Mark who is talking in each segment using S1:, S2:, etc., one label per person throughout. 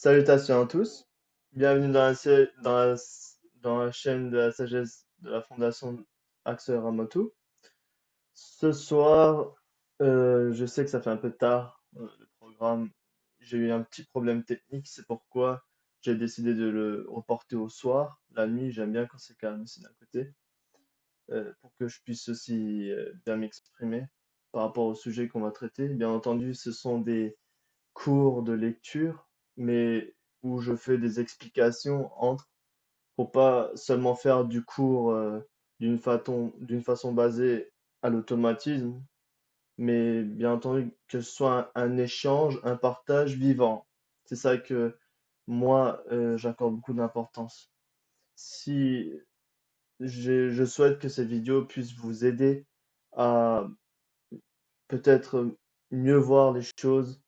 S1: Salutations à tous, bienvenue dans la chaîne de la sagesse de la Fondation Axel Ramotu. Ce soir, je sais que ça fait un peu tard, le programme. J'ai eu un petit problème technique, c'est pourquoi j'ai décidé de le reporter au soir. La nuit, j'aime bien quand c'est calme aussi d'un côté, pour que je puisse aussi bien m'exprimer par rapport au sujet qu'on va traiter. Bien entendu, ce sont des cours de lecture, mais où je fais des explications entre, pour pas seulement faire du cours d'une façon basée à l'automatisme, mais bien entendu que ce soit un échange, un partage vivant. C'est ça que moi, j'accorde beaucoup d'importance. Si je souhaite que cette vidéo puisse vous aider à peut-être mieux voir les choses.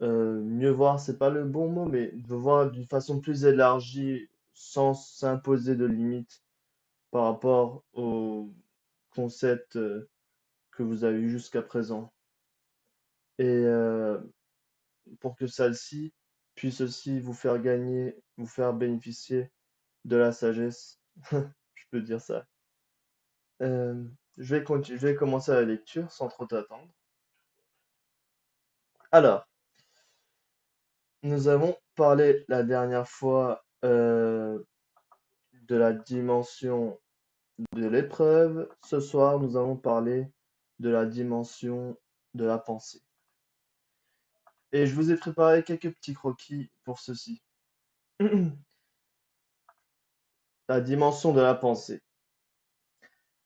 S1: Mieux voir, c'est pas le bon mot, mais de voir d'une façon plus élargie sans s'imposer de limites par rapport au concept que vous avez eu jusqu'à présent. Et pour que celle-ci puisse aussi vous faire gagner, vous faire bénéficier de la sagesse, je peux dire ça. Je vais commencer la lecture sans trop t'attendre. Alors, nous avons parlé la dernière fois de la dimension de l'épreuve. Ce soir, nous allons parler de la dimension de la pensée. Et je vous ai préparé quelques petits croquis pour ceci. La dimension de la pensée.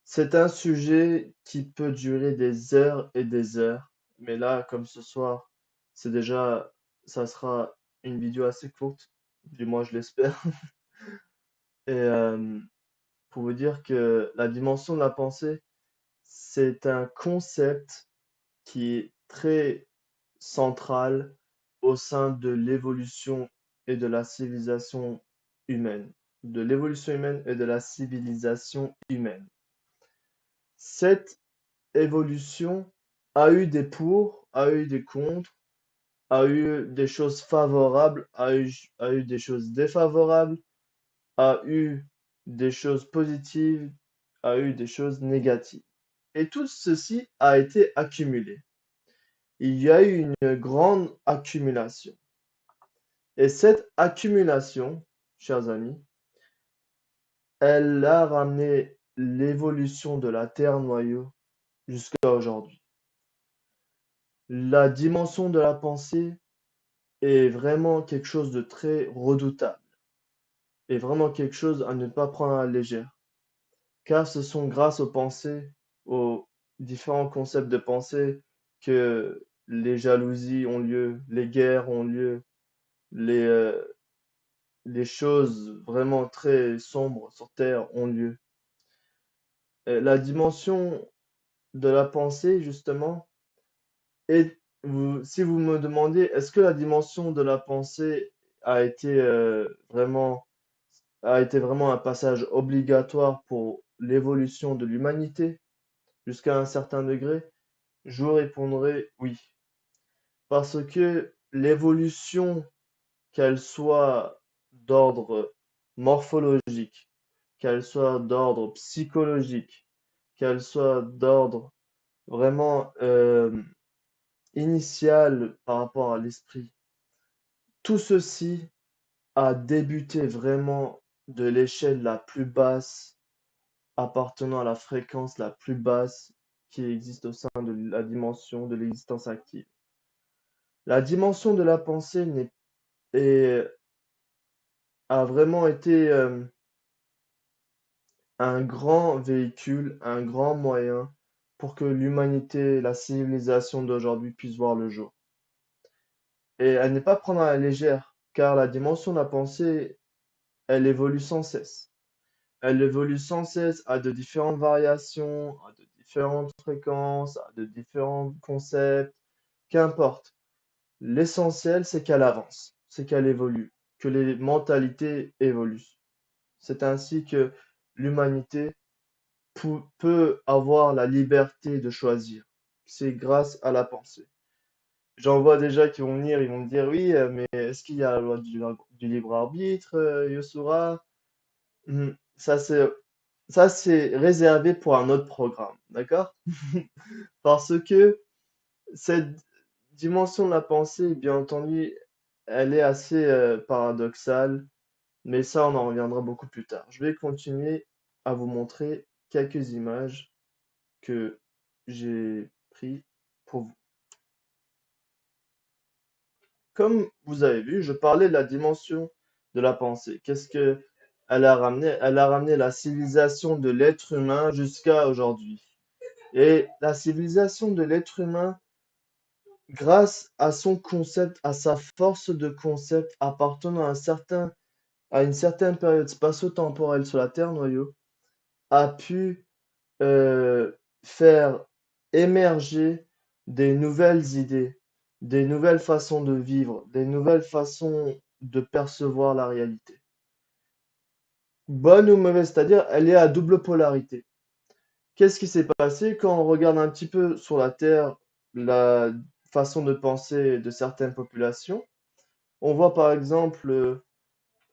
S1: C'est un sujet qui peut durer des heures et des heures. Mais là, comme ce soir, ça sera une vidéo assez courte. Du moins, je l'espère. Et pour vous dire que la dimension de la pensée, c'est un concept qui est très central au sein de l'évolution et de la civilisation humaine. De l'évolution humaine et de la civilisation humaine. Cette évolution a eu des pour, a eu des contre, a eu des choses favorables, a eu des choses défavorables, a eu des choses positives, a eu des choses négatives. Et tout ceci a été accumulé. Il y a eu une grande accumulation. Et cette accumulation, chers amis, elle a ramené l'évolution de la Terre noyau jusqu'à aujourd'hui. La dimension de la pensée est vraiment quelque chose de très redoutable et vraiment quelque chose à ne pas prendre à la légère. Car ce sont grâce aux pensées, aux différents concepts de pensée que les jalousies ont lieu, les guerres ont lieu, les, euh, les choses vraiment très sombres sur Terre ont lieu. La dimension de la pensée, justement, est, si vous me demandez, est-ce que la dimension de la pensée a été a été vraiment un passage obligatoire pour l'évolution de l'humanité jusqu'à un certain degré? Je vous répondrai oui. Parce que l'évolution, qu'elle soit d'ordre morphologique, qu'elle soit d'ordre psychologique, qu'elle soit d'ordre vraiment initial par rapport à l'esprit, tout ceci a débuté vraiment de l'échelle la plus basse, appartenant à la fréquence la plus basse qui existe au sein de la dimension de l'existence active. La dimension de la pensée est- a vraiment été un grand véhicule, un grand moyen pour que l'humanité, la civilisation d'aujourd'hui puisse voir le jour. Et elle n'est pas à prendre à la légère, car la dimension de la pensée, elle évolue sans cesse. Elle évolue sans cesse à de différentes variations, à de différentes fréquences, à de différents concepts, qu'importe. L'essentiel, c'est qu'elle avance, c'est qu'elle évolue, que les mentalités évoluent. C'est ainsi que l'humanité peut avoir la liberté de choisir. C'est grâce à la pensée. j'en vois déjà qui vont venir, ils vont me dire oui, mais est-ce qu'il y a la loi du libre arbitre, Yosura? Ça, c'est réservé pour un autre programme, d'accord? Parce que cette dimension de la pensée, bien entendu, elle est assez paradoxale, mais ça, on en reviendra beaucoup plus tard. Je vais continuer à vous montrer quelques images que j'ai prises pour vous. Comme vous avez vu, je parlais de la dimension de la pensée. Qu'est-ce que elle a ramené? Elle a ramené la civilisation de l'être humain jusqu'à aujourd'hui. Et la civilisation de l'être humain, grâce à son concept, à sa force de concept appartenant à une certaine période spatio-temporelle sur la Terre noyau, a pu euh, faire émerger des nouvelles idées, des nouvelles façons de vivre, des nouvelles façons de percevoir la réalité. Bonne ou mauvaise, c'est-à-dire elle est à double polarité. Qu'est-ce qui s'est passé quand on regarde un petit peu sur la Terre la façon de penser de certaines populations? On voit par exemple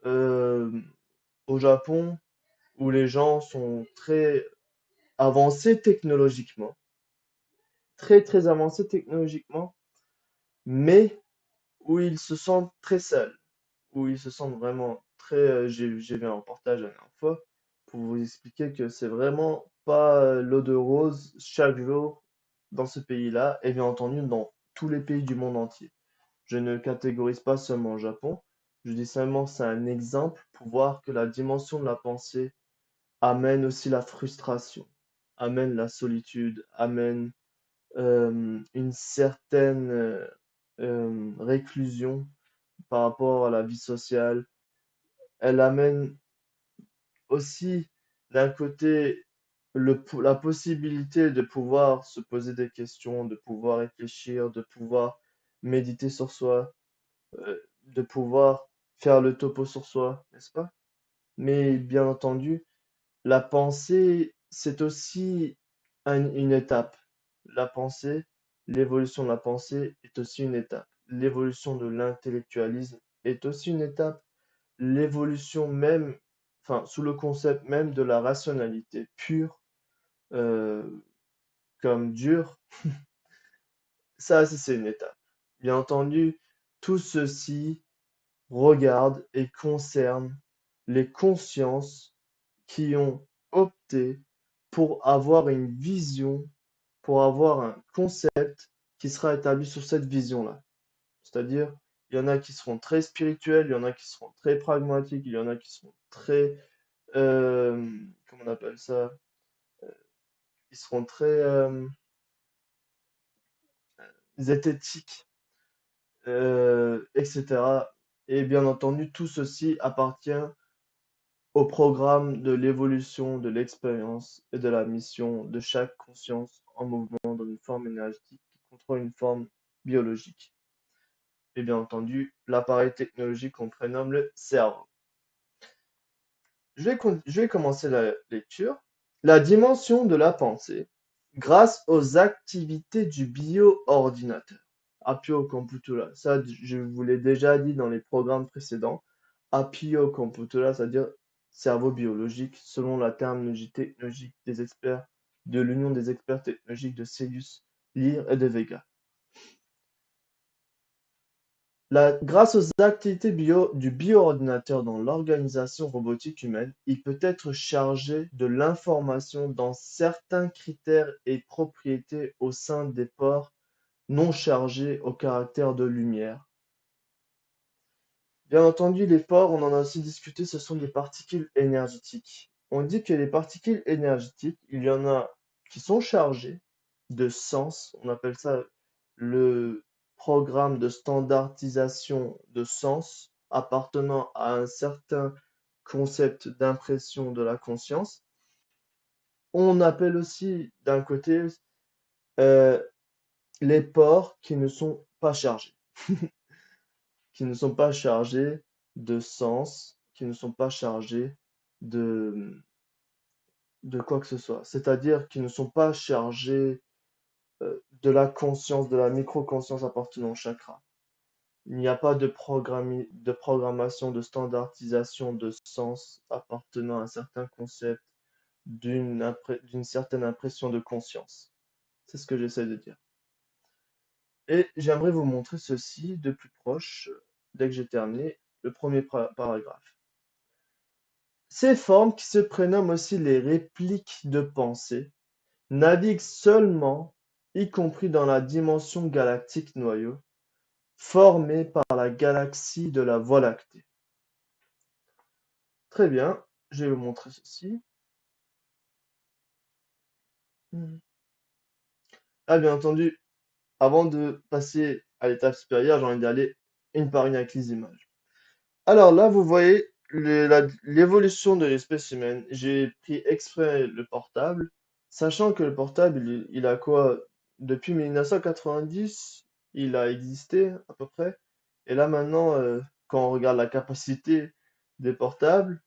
S1: euh, au Japon où les gens sont très avancés technologiquement, très très avancés technologiquement, mais où ils se sentent très seuls, où ils se sentent vraiment très. J'ai vu un reportage la dernière fois pour vous expliquer que c'est vraiment pas l'eau de rose chaque jour dans ce pays-là, et bien entendu dans tous les pays du monde entier. Je ne catégorise pas seulement le Japon, je dis seulement c'est un exemple pour voir que la dimension de la pensée amène aussi la frustration, amène la solitude, amène une certaine réclusion par rapport à la vie sociale. Elle amène aussi d'un côté la possibilité de pouvoir se poser des questions, de pouvoir réfléchir, de pouvoir méditer sur soi, de pouvoir faire le topo sur soi, n'est-ce pas? Mais bien entendu, la pensée, c'est aussi une étape. La pensée, l'évolution de la pensée est aussi une étape. L'évolution de l'intellectualisme est aussi une étape. L'évolution même, enfin, sous le concept même de la rationalité pure, euh, comme dure, ça aussi c'est une étape. Bien entendu, tout ceci regarde et concerne les consciences qui ont opté pour avoir une vision, pour avoir un concept qui sera établi sur cette vision-là. C'est-à-dire, il y en a qui seront très spirituels, il y en a qui seront très pragmatiques, il y en a qui seront très, comment on appelle ça, ils seront très zététiques, etc. Et bien entendu, tout ceci appartient au programme de l'évolution de l'expérience et de la mission de chaque conscience en mouvement dans une forme énergétique qui contrôle une forme biologique. Et bien entendu, l'appareil technologique qu'on prénomme le cerveau. Je vais commencer la lecture. La dimension de la pensée grâce aux activités du bio-ordinateur. Appio Computula. Ça, je vous l'ai déjà dit dans les programmes précédents. Appio Computula, c'est-à-dire cerveau biologique, selon la terminologie technologique des experts de l'Union des experts technologiques de Celius, Lear et de Vega. Grâce aux activités du bioordinateur dans l'organisation robotique humaine, il peut être chargé de l'information dans certains critères et propriétés au sein des pores non chargés au caractère de lumière. Bien entendu, les pores, on en a aussi discuté, ce sont des particules énergétiques. On dit que les particules énergétiques, il y en a qui sont chargées de sens, on appelle ça le programme de standardisation de sens appartenant à un certain concept d'impression de la conscience. On appelle aussi d'un côté euh, les pores qui ne sont pas chargés. Qui ne sont pas chargés de sens, qui ne sont pas chargés de, de quoi que ce soit. C'est-à-dire qui ne sont pas chargés de la conscience, de la micro-conscience appartenant au chakra. Il n'y a pas de programmation, de standardisation de sens appartenant à certains concepts d'une certaine impression de conscience. C'est ce que j'essaie de dire. Et j'aimerais vous montrer ceci de plus proche, dès que j'ai terminé le premier paragraphe. Ces formes, qui se prénomment aussi les répliques de pensée, naviguent seulement, y compris dans la dimension galactique noyau, formée par la galaxie de la Voie lactée. Très bien, je vais vous montrer ceci. Ah, bien entendu, avant de passer à l'étape supérieure, j'ai envie d'aller une par une avec les images. Alors là, vous voyez l'évolution de l'espèce humaine. J'ai pris exprès le portable, sachant que le portable, il a quoi? Depuis 1990, il a existé à peu près. Et là maintenant, quand on regarde la capacité des portables,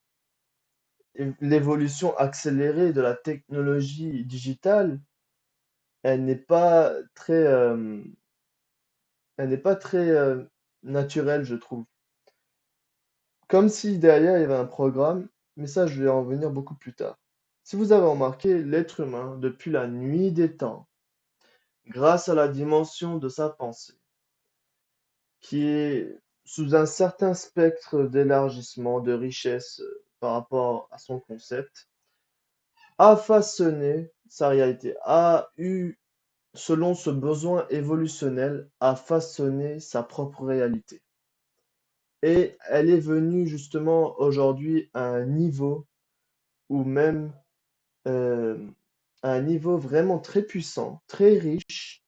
S1: et l'évolution accélérée de la technologie digitale, elle n'est pas très, euh, elle n'est pas très naturelle, je trouve. Comme si derrière il y avait un programme, mais ça je vais en venir beaucoup plus tard. Si vous avez remarqué, l'être humain, depuis la nuit des temps, grâce à la dimension de sa pensée, qui est sous un certain spectre d'élargissement, de richesse par rapport à son concept, a façonné sa réalité, a eu, selon ce besoin évolutionnel, a façonné sa propre réalité. Et elle est venue justement aujourd'hui à un niveau ou même euh, à un niveau vraiment très puissant, très riche,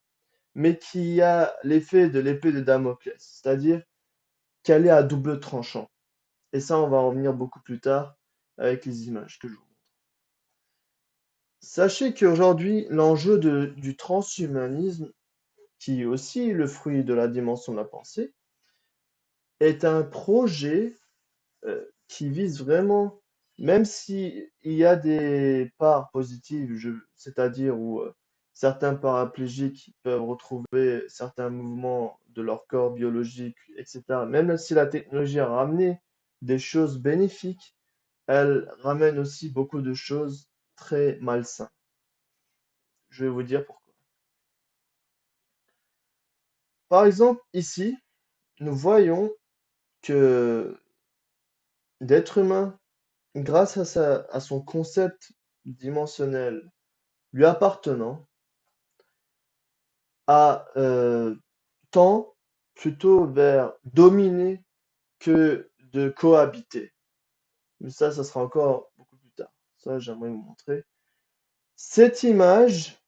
S1: mais qui a l'effet de l'épée de Damoclès, c'est-à-dire qu'elle est à double tranchant. Et ça, on va en revenir beaucoup plus tard avec les images que je vous montre. Sachez qu'aujourd'hui, l'enjeu du transhumanisme, qui est aussi le fruit de la dimension de la pensée, est un projet qui vise vraiment, même si il y a des parts positives, c'est-à-dire où certains paraplégiques peuvent retrouver certains mouvements de leur corps biologique, etc. Même si la technologie a ramené des choses bénéfiques, elle ramène aussi beaucoup de choses très malsaines. Je vais vous dire pourquoi. Par exemple, ici, nous voyons que l'être humain, grâce à son concept dimensionnel lui appartenant, a tend plutôt vers dominer que de cohabiter. Mais ça sera encore beaucoup plus tard. Ça, j'aimerais vous montrer. Cette image,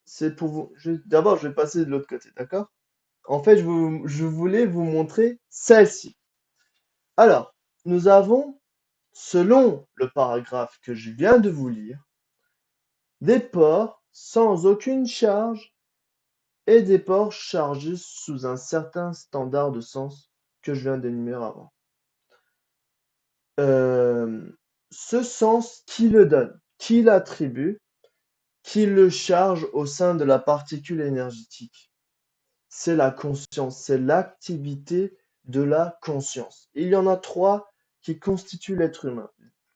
S1: c'est pour vous. D'abord, je vais passer de l'autre côté, d'accord? En fait, je voulais vous montrer celle-ci. Alors, nous avons, selon le paragraphe que je viens de vous lire, des ports sans aucune charge et des ports chargés sous un certain standard de sens que je viens d'énumérer avant. Euh, Ce sens, qui le donne, qui l'attribue, qui le charge au sein de la particule énergétique? C'est la conscience, c'est l'activité de la conscience. Et il y en a trois qui constituent l'être humain,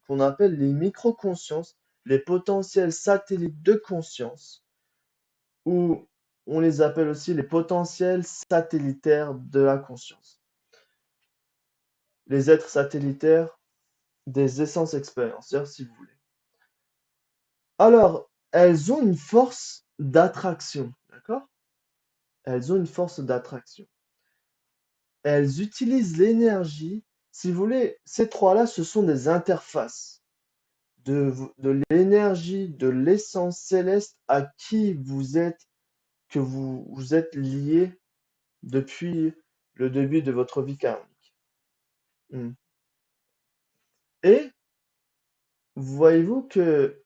S1: qu'on appelle les micro-consciences, les potentiels satellites de conscience, ou on les appelle aussi les potentiels satellitaires de la conscience. Les êtres satellitaires des essences expériencières, si vous voulez. Alors, elles ont une force d'attraction, d'accord? Elles ont une force d'attraction. Elles utilisent l'énergie. Si vous voulez, ces trois-là, ce sont des interfaces de l'énergie, de l'essence céleste à qui vous êtes, que vous êtes lié depuis le début de votre vie karmique. Hmm. Et voyez-vous que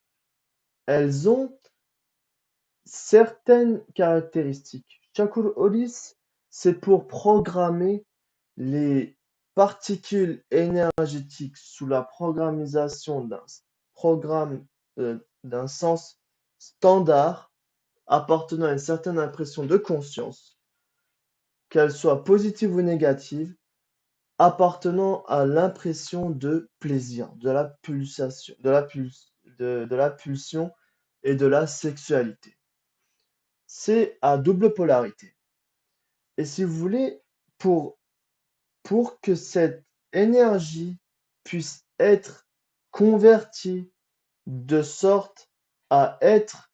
S1: elles ont certaines caractéristiques. Shakur Hollis, c'est pour programmer les particules énergétiques sous la programmisation d'un programme d'un sens standard appartenant à une certaine impression de conscience, qu'elle soit positive ou négative, appartenant à l'impression de plaisir, de la pulsation, de la pulsion et de la sexualité. C'est à double polarité. Et si vous voulez, pour, pour que cette énergie puisse être convertie de sorte à être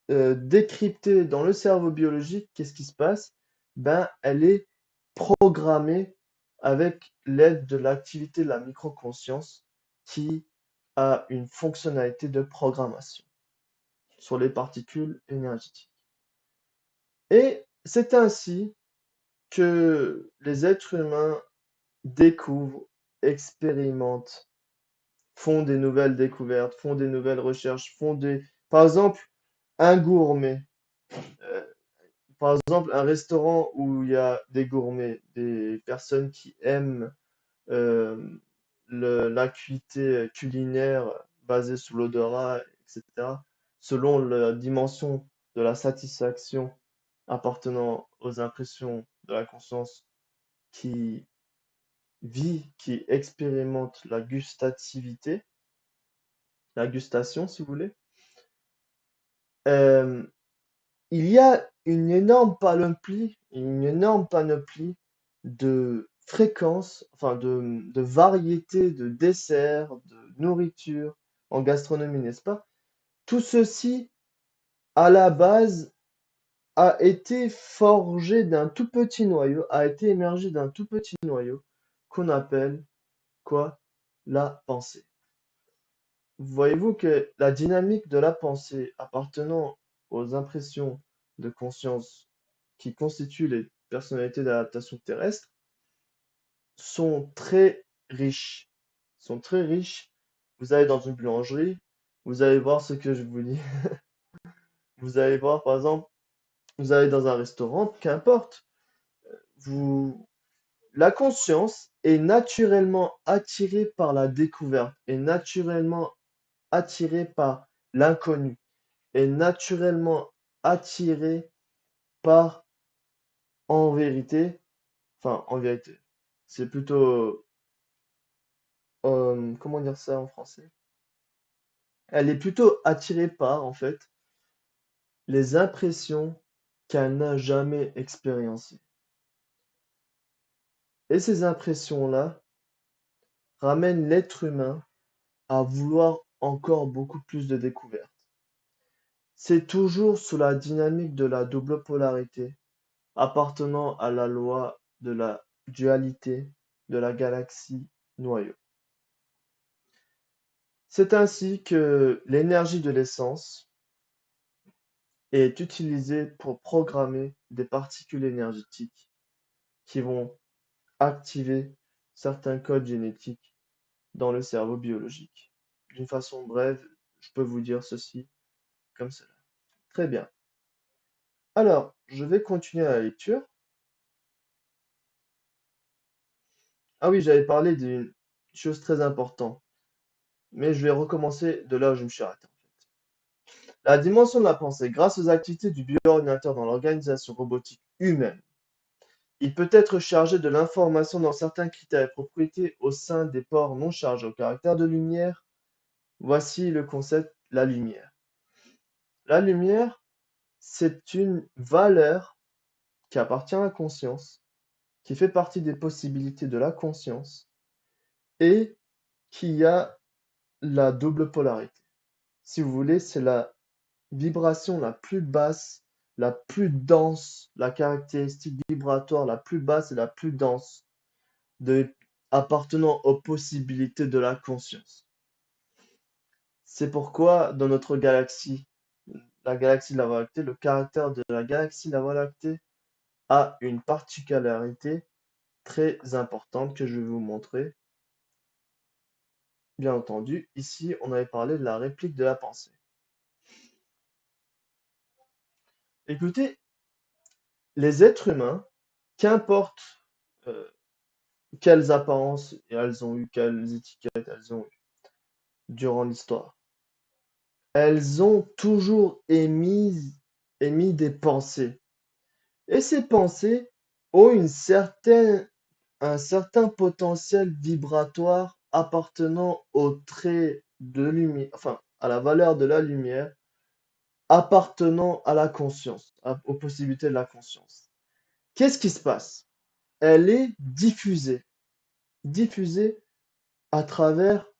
S1: décryptée dans le cerveau biologique, qu'est-ce qui se passe? Ben, elle est programmée avec l'aide de l'activité de la microconscience qui a une fonctionnalité de programmation sur les particules énergétiques. Et c'est ainsi que les êtres humains découvrent, expérimentent, font des nouvelles découvertes, font des nouvelles recherches, font des... Par exemple, un gourmet. euh, Par exemple, un restaurant où il y a des gourmets, des personnes qui aiment euh, l'acuité culinaire basée sur l'odorat, etc., selon la dimension de la satisfaction appartenant aux impressions de la conscience qui vit, qui expérimente la gustativité, la gustation, si vous voulez. Euh, il y a une énorme panoplie de fréquences, enfin de variétés de desserts, de nourriture en gastronomie, n'est-ce pas? Tout ceci, à la base, a été forgé d'un tout petit noyau, a été émergé d'un tout petit noyau qu'on appelle quoi? La pensée. Voyez-vous que la dynamique de la pensée appartenant aux impressions de conscience qui constituent les personnalités d'adaptation terrestre sont très riches. Sont très riches. Vous allez dans une boulangerie, vous allez voir ce que je vous dis. Vous allez voir, par exemple, vous allez dans un restaurant, qu'importe. Vous, la conscience est naturellement attirée par la découverte, est naturellement attirée par l'inconnu, est naturellement attirée par, en vérité, en vérité, c'est plutôt, comment dire ça en français? Elle est plutôt attirée par, en fait, les impressions qu'elle n'a jamais expériencées. Et ces impressions-là ramènent l'être humain à vouloir encore beaucoup plus de découvertes. C'est toujours sous la dynamique de la double polarité, appartenant à la loi de la dualité de la galaxie noyau. C'est ainsi que l'énergie de l'essence est utilisée pour programmer des particules énergétiques qui vont activer certains codes génétiques dans le cerveau biologique. D'une façon brève, je peux vous dire ceci comme cela. Très bien. Alors, je vais continuer la lecture. Ah oui, j'avais parlé d'une chose très importante, mais je vais recommencer de là où je me suis arrêté. La dimension de la pensée, grâce aux activités du bioordinateur dans l'organisation robotique humaine, il peut être chargé de l'information dans certains critères et propriétés au sein des pores non chargés au caractère de lumière. Voici le concept, la lumière. La lumière, c'est une valeur qui appartient à la conscience, qui fait partie des possibilités de la conscience et qui a la double polarité. Si vous voulez, c'est la vibration la plus basse, la plus dense, la caractéristique vibratoire la plus basse et la plus dense appartenant aux possibilités de la conscience. C'est pourquoi dans notre galaxie, la galaxie de la Voie lactée, le caractère de la galaxie de la Voie lactée a une particularité très importante que je vais vous montrer. Bien entendu, ici, on avait parlé de la réplique de la pensée. Écoutez, les êtres humains, qu'importe euh, quelles apparences elles ont eues, quelles étiquettes elles ont eues durant l'histoire, elles ont toujours émis émis des pensées. Et ces pensées ont un certain potentiel vibratoire appartenant au trait de lumière, enfin, à la valeur de la lumière, appartenant à la conscience, aux possibilités de la conscience. Qu'est-ce qui se passe? Elle est diffusée à travers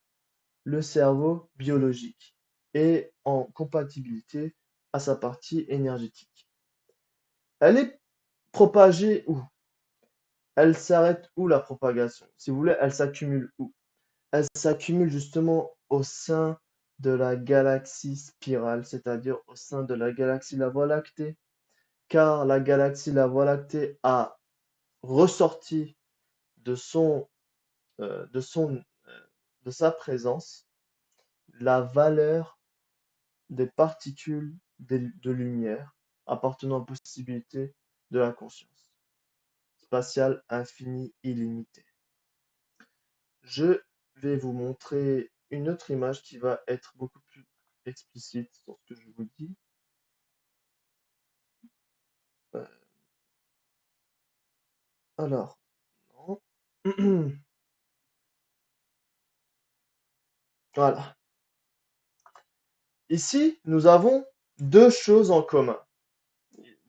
S1: le cerveau biologique et en compatibilité à sa partie énergétique. Elle est propagée où? Elle s'arrête où la propagation? Si vous voulez, elle s'accumule où? Elle s'accumule justement au sein de la galaxie spirale, c'est-à-dire au sein de la galaxie La Voie lactée, car la galaxie La Voie lactée a ressorti de son, de son, de sa présence la valeur des particules de lumière appartenant aux possibilités de la conscience spatiale infinie illimitée. Je vais vous montrer une autre image qui va être beaucoup plus explicite sur ce que je vous dis. Euh, alors, non. Voilà. Ici, nous avons deux choses en commun.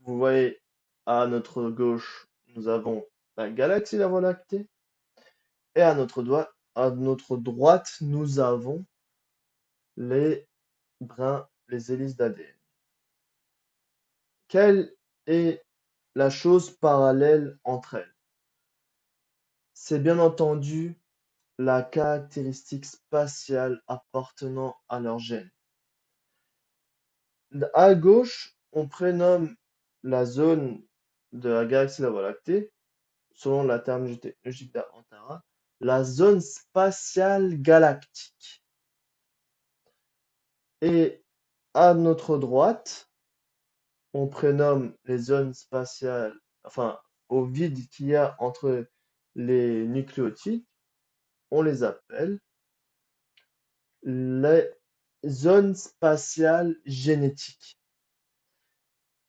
S1: Vous voyez, à notre gauche, nous avons la galaxie La Voie lactée, et à notre droite, nous avons les les hélices d'ADN. Quelle est la chose parallèle entre elles? C'est bien entendu la caractéristique spatiale appartenant à leur gène. À gauche, on prénomme la zone de la galaxie La Voie lactée, selon la terminologie d'Antara, la zone spatiale galactique. Et à notre droite, on prénomme les zones spatiales, enfin, au vide qu'il y a entre les nucléotides, on les appelle les zones spatiales génétiques.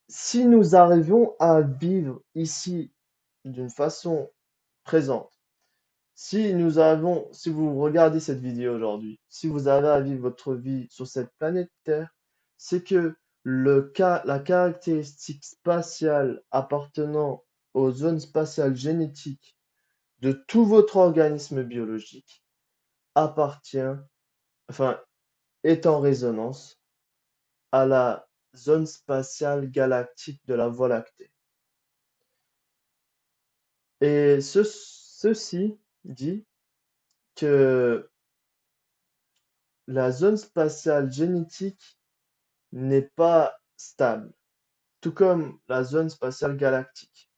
S1: Si nous arrivons à vivre ici d'une façon présente, si vous regardez cette vidéo aujourd'hui, si vous avez à vivre votre vie sur cette planète Terre, c'est que la caractéristique spatiale appartenant aux zones spatiales génétiques de tout votre organisme biologique appartient, enfin, est en résonance à la zone spatiale galactique de la Voie lactée. Et ceci dit que la zone spatiale génétique n'est pas stable, tout comme la zone spatiale galactique.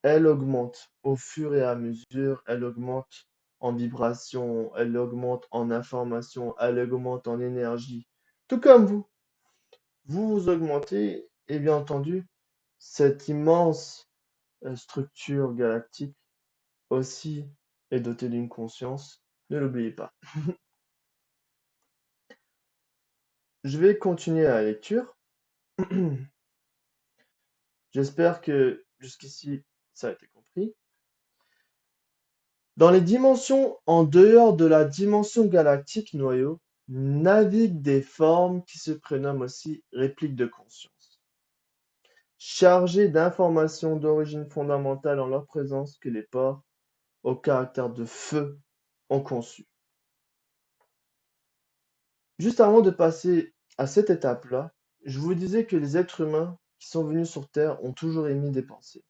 S1: Elle augmente au fur et à mesure, elle augmente en vibration, elle augmente en information, elle augmente en énergie, tout comme vous. Vous augmentez, et bien entendu, cette immense structure galactique aussi est dotée d'une conscience, ne l'oubliez pas. Je vais continuer la lecture. J'espère que jusqu'ici, ça a été compris. Dans les dimensions en dehors de la dimension galactique noyau, naviguent des formes qui se prénomment aussi répliques de conscience, chargées d'informations d'origine fondamentale en leur présence que les porcs au caractère de feu ont conçu. Juste avant de passer à cette étape-là, je vous disais que les êtres humains qui sont venus sur Terre ont toujours émis des pensées,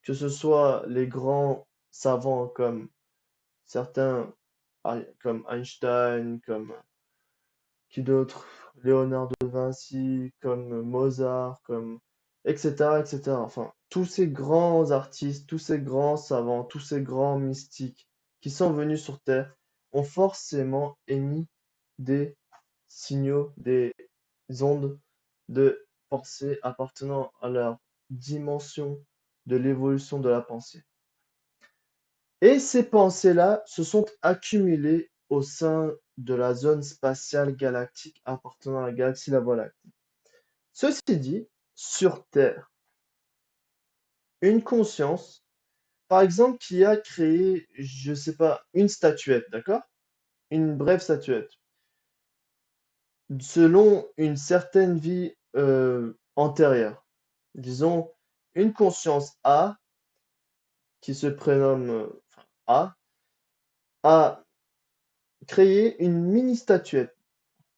S1: que ce soit les grands savants comme certains, comme Einstein, comme qui d'autre, Léonard de Vinci, comme Mozart, comme etc., etc. Enfin, tous ces grands artistes, tous ces grands savants, tous ces grands mystiques qui sont venus sur Terre ont forcément émis des signaux, des ondes de pensée appartenant à leur dimension de l'évolution de la pensée. Et ces pensées-là se sont accumulées au sein de la zone spatiale galactique appartenant à la galaxie La Voie lactée. Ceci dit, sur Terre une conscience, par exemple, qui a créé, je sais pas, une statuette, d'accord? Une brève statuette, selon une certaine vie antérieure. Disons, une conscience A, qui se prénomme enfin, a créé une mini statuette,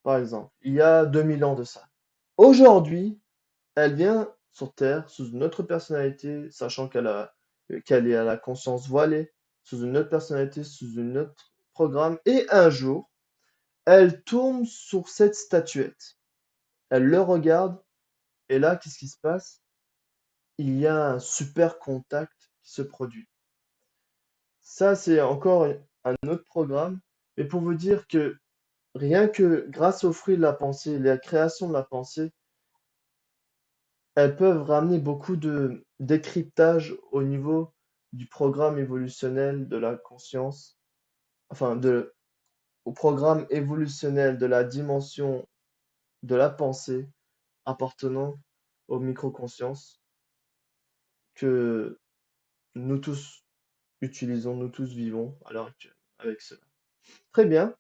S1: par exemple, il y a 2000 ans de ça. Aujourd'hui, elle vient sur Terre sous une autre personnalité, sachant qu'elle est à la conscience voilée, sous une autre personnalité, sous un autre programme, et un jour, elle tourne sur cette statuette. Elle le regarde, et là, qu'est-ce qui se passe? Il y a un super contact qui se produit. Ça, c'est encore un autre programme, mais pour vous dire que rien que grâce aux fruits de la pensée, la création de la pensée, elles peuvent ramener beaucoup de décryptage au niveau du programme évolutionnel de la conscience, enfin au programme évolutionnel de la dimension de la pensée appartenant aux microconsciences que nous tous utilisons, nous tous vivons à l'heure actuelle avec cela. Très bien.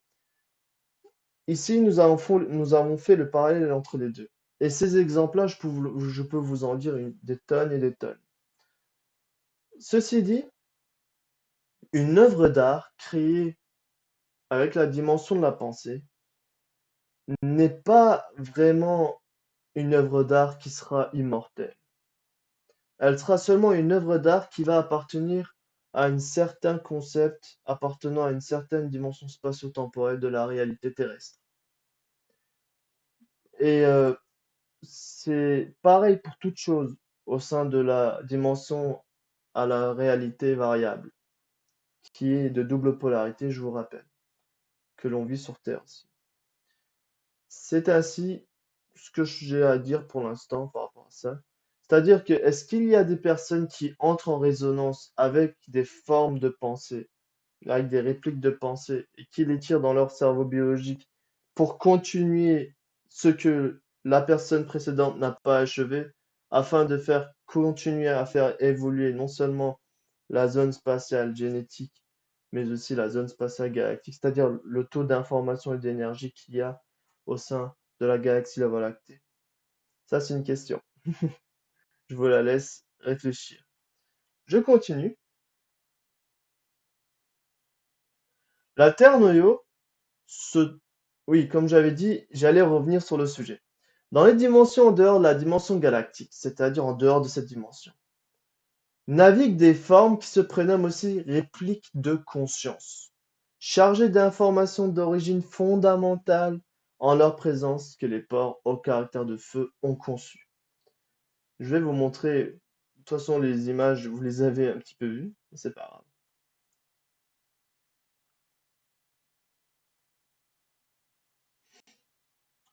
S1: Ici, nous avons fait le parallèle entre les deux. Et ces exemples-là, je peux vous en dire des tonnes et des tonnes. Ceci dit, une œuvre d'art créée avec la dimension de la pensée n'est pas vraiment une œuvre d'art qui sera immortelle. Elle sera seulement une œuvre d'art qui va appartenir à un certain concept appartenant à une certaine dimension spatio-temporelle de la réalité terrestre. Et c'est pareil pour toute chose au sein de la dimension à la réalité variable, qui est de double polarité, je vous rappelle, que l'on vit sur Terre aussi. C'est ainsi ce que j'ai à dire pour l'instant par rapport à ça. C'est-à-dire que est-ce qu'il y a des personnes qui entrent en résonance avec des formes de pensée, avec des répliques de pensée, et qui les tirent dans leur cerveau biologique pour continuer ce que la personne précédente n'a pas achevé, afin de faire continuer à faire évoluer non seulement la zone spatiale génétique, mais aussi la zone spatiale galactique, c'est-à-dire le taux d'information et d'énergie qu'il y a au sein de la galaxie La Voie lactée? Ça, c'est une question. Je vous la laisse réfléchir. Je continue. La Terre noyau se... Oui, comme j'avais dit, j'allais revenir sur le sujet. Dans les dimensions en dehors de la dimension galactique, c'est-à-dire en dehors de cette dimension, naviguent des formes qui se prénomment aussi répliques de conscience, chargées d'informations d'origine fondamentale en leur présence que les porcs au caractère de feu ont conçues. Je vais vous montrer, de toute façon les images, vous les avez un petit peu vues, mais c'est pas grave.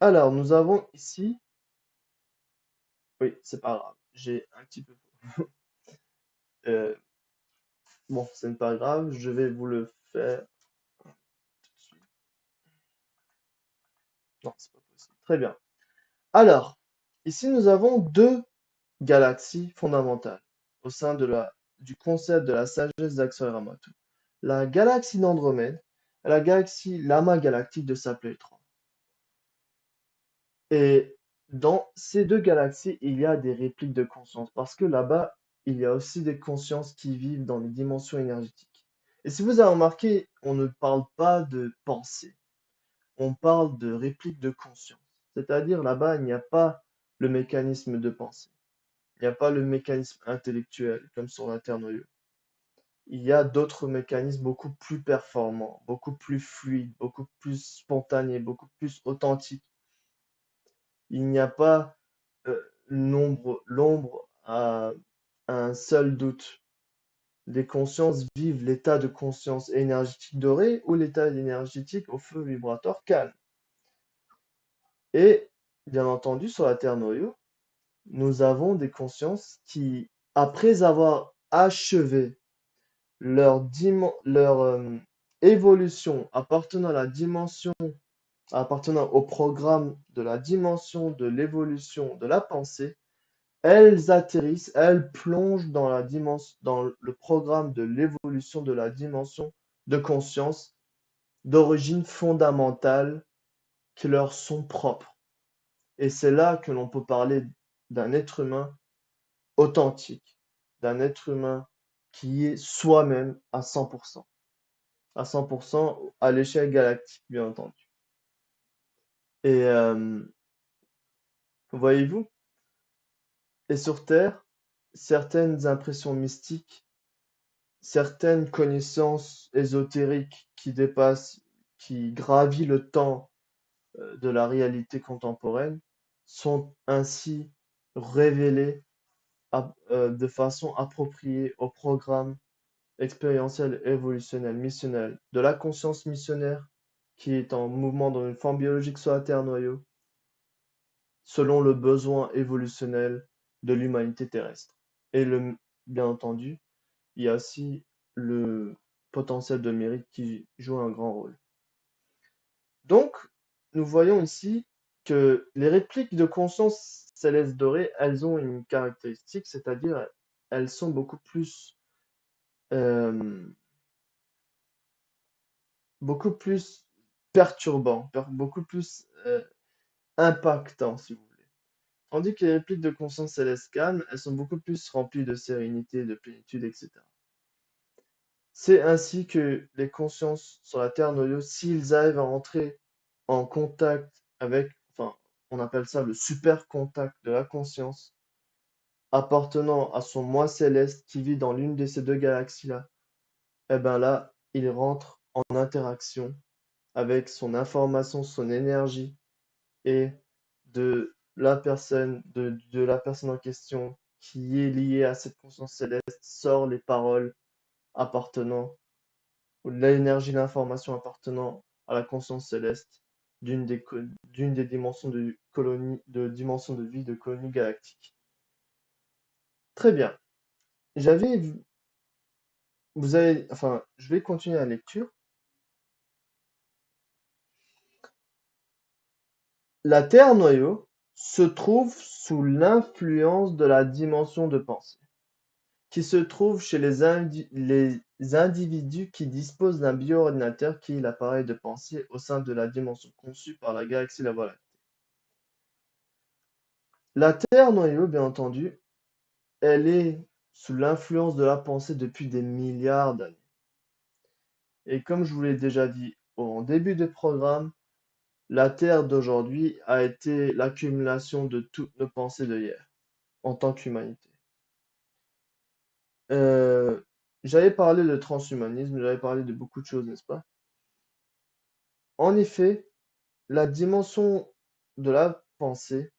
S1: Alors, nous avons ici, oui, c'est pas grave, j'ai un petit peu... Euh, bon, c'est pas grave, je vais vous le faire tout de suite. Non, c'est pas possible. Très bien. Alors, ici nous avons deux galaxies fondamentales au sein du concept de la sagesse d'Axel-Ramatou. La galaxie d'Andromède et la galaxie Lama galactique de Sapele-3. Et dans ces deux galaxies, il y a des répliques de conscience parce que là-bas, il y a aussi des consciences qui vivent dans les dimensions énergétiques. Et si vous avez remarqué, on ne parle pas de pensée, on parle de répliques de conscience. C'est-à-dire là-bas, il n'y a pas le mécanisme de pensée, il n'y a pas le mécanisme intellectuel comme sur la Terre noyau. Il y a d'autres mécanismes beaucoup plus performants, beaucoup plus fluides, beaucoup plus spontanés, beaucoup plus authentiques. Il n'y a pas l'ombre à un seul doute. Les consciences vivent l'état de conscience énergétique doré ou l'état énergétique au feu vibratoire calme. Et bien entendu, sur la Terre noyau, nous avons des consciences qui, après avoir achevé leur évolution appartenant à la dimension, appartenant au programme de la dimension de l'évolution de la pensée, elles atterrissent, elles plongent dans dans le programme de l'évolution de la dimension de conscience d'origine fondamentale qui leur sont propres. Et c'est là que l'on peut parler d'un être humain authentique, d'un être humain qui est soi-même à 100% à l'échelle galactique, bien entendu. Et voyez-vous, et sur Terre, certaines impressions mystiques, certaines connaissances ésotériques qui dépassent, qui gravit le temps de la réalité contemporaine, sont ainsi révélées de façon appropriée au programme expérientiel, évolutionnel, missionnel de la conscience missionnaire qui est en mouvement dans une forme biologique sur la Terre noyau, selon le besoin évolutionnel de l'humanité terrestre. Et bien entendu, il y a aussi le potentiel de mérite qui joue un grand rôle. Donc, nous voyons ici que les répliques de conscience céleste dorée, elles ont une caractéristique, c'est-à-dire elles sont euh, beaucoup plus perturbants, beaucoup plus impactants, si vous voulez. Tandis que les répliques de conscience céleste calme, elles sont beaucoup plus remplies de sérénité, de plénitude, etc. C'est ainsi que les consciences sur la Terre noyau, s'ils arrivent à entrer en contact avec, enfin, on appelle ça le super contact de la conscience, appartenant à son moi céleste qui vit dans l'une de ces deux galaxies-là, eh ben là, il rentre en interaction avec son information, son énergie et de la personne en question qui est liée à cette conscience céleste, sort les paroles appartenant ou l'énergie d'information appartenant à la conscience céleste d'une des dimensions de dimensions de vie de colonie galactique. Très bien. J'avais, enfin, je vais continuer la lecture. La Terre noyau se trouve sous l'influence de la dimension de pensée, qui se trouve chez les individus qui disposent d'un bioordinateur qui est l'appareil de pensée au sein de la dimension conçue par la galaxie La Voie lactée. La Terre noyau, bien entendu, elle est sous l'influence de la pensée depuis des milliards d'années. Et comme je vous l'ai déjà dit au début du programme, la Terre d'aujourd'hui a été l'accumulation de toutes nos pensées de hier, en tant qu'humanité. Euh, J'avais parlé de transhumanisme, j'avais parlé de beaucoup de choses, n'est-ce pas? En effet, la dimension de la pensée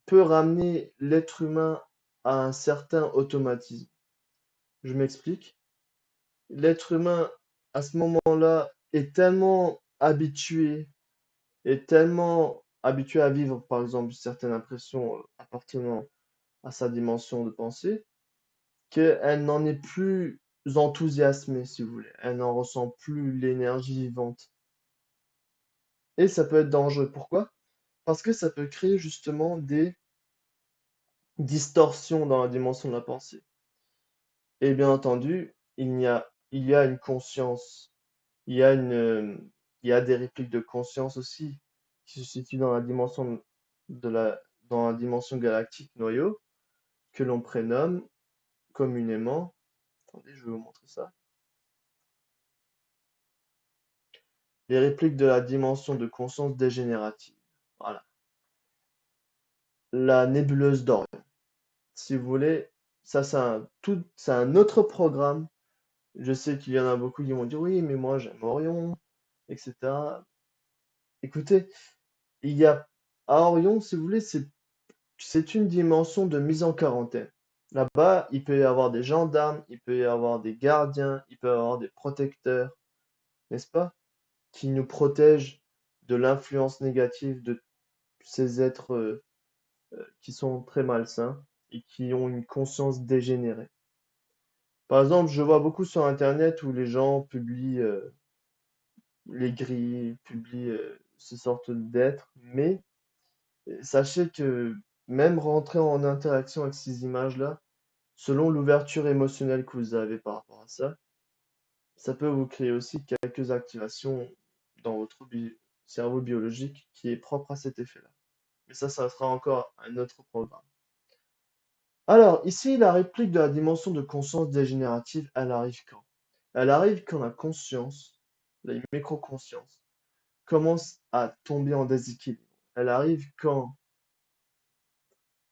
S1: peut ramener l'être humain à un certain automatisme. Je m'explique. L'être humain, à ce moment-là, est tellement habitué à vivre, par exemple, certaines impressions appartenant à sa dimension de pensée, qu'elle n'en est plus enthousiasmée, si vous voulez. Elle n'en ressent plus l'énergie vivante. Et ça peut être dangereux. Pourquoi? Parce que ça peut créer justement des distorsions dans la dimension de la pensée. Et bien entendu, il y a une conscience, il y a il y a des répliques de conscience aussi qui se situent dans la dimension de la, dans la dimension galactique noyau que l'on prénomme communément. Attendez, je vais vous montrer ça. Les répliques de la dimension de conscience dégénérative. Voilà. La nébuleuse d'Orion. Si vous voulez, ça c'est un autre programme. Je sais qu'il y en a beaucoup qui vont dire oui, mais moi j'aime Orion, etc. Écoutez, il y a à Orion, si vous voulez, c'est une dimension de mise en quarantaine. Là-bas, il peut y avoir des gendarmes, il peut y avoir des gardiens, il peut y avoir des protecteurs, n'est-ce pas? Qui nous protègent de l'influence négative de ces êtres qui sont très malsains et qui ont une conscience dégénérée. Par exemple, je vois beaucoup sur Internet où les gens publient les grilles, publient ces sortes d'êtres, mais sachez que même rentrer en interaction avec ces images-là, selon l'ouverture émotionnelle que vous avez par rapport à ça peut vous créer aussi quelques activations dans votre cerveau biologique qui est propre à cet effet-là. Mais ça sera encore un autre programme. Alors, ici, la réplique de la dimension de conscience dégénérative, elle arrive quand? Elle arrive quand la conscience, la micro-conscience, commence à tomber en déséquilibre. Elle arrive quand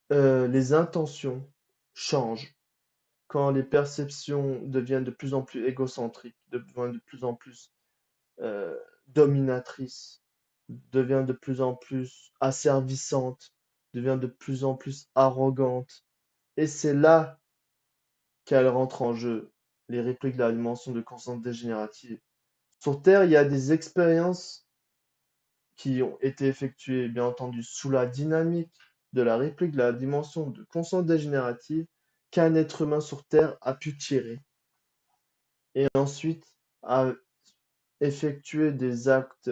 S1: les intentions changent, quand les perceptions deviennent de plus en plus égocentriques, deviennent de plus en plus dominatrices, deviennent de plus en plus asservissantes, deviennent de plus en plus arrogantes. Et c'est là qu'elle rentre en jeu, les répliques de la dimension de conscience dégénérative. Sur Terre, il y a des expériences qui ont été effectuées, bien entendu, sous la dynamique de la réplique de la dimension de conscience dégénérative qu'un être humain sur Terre a pu tirer. Et ensuite, a effectué des actes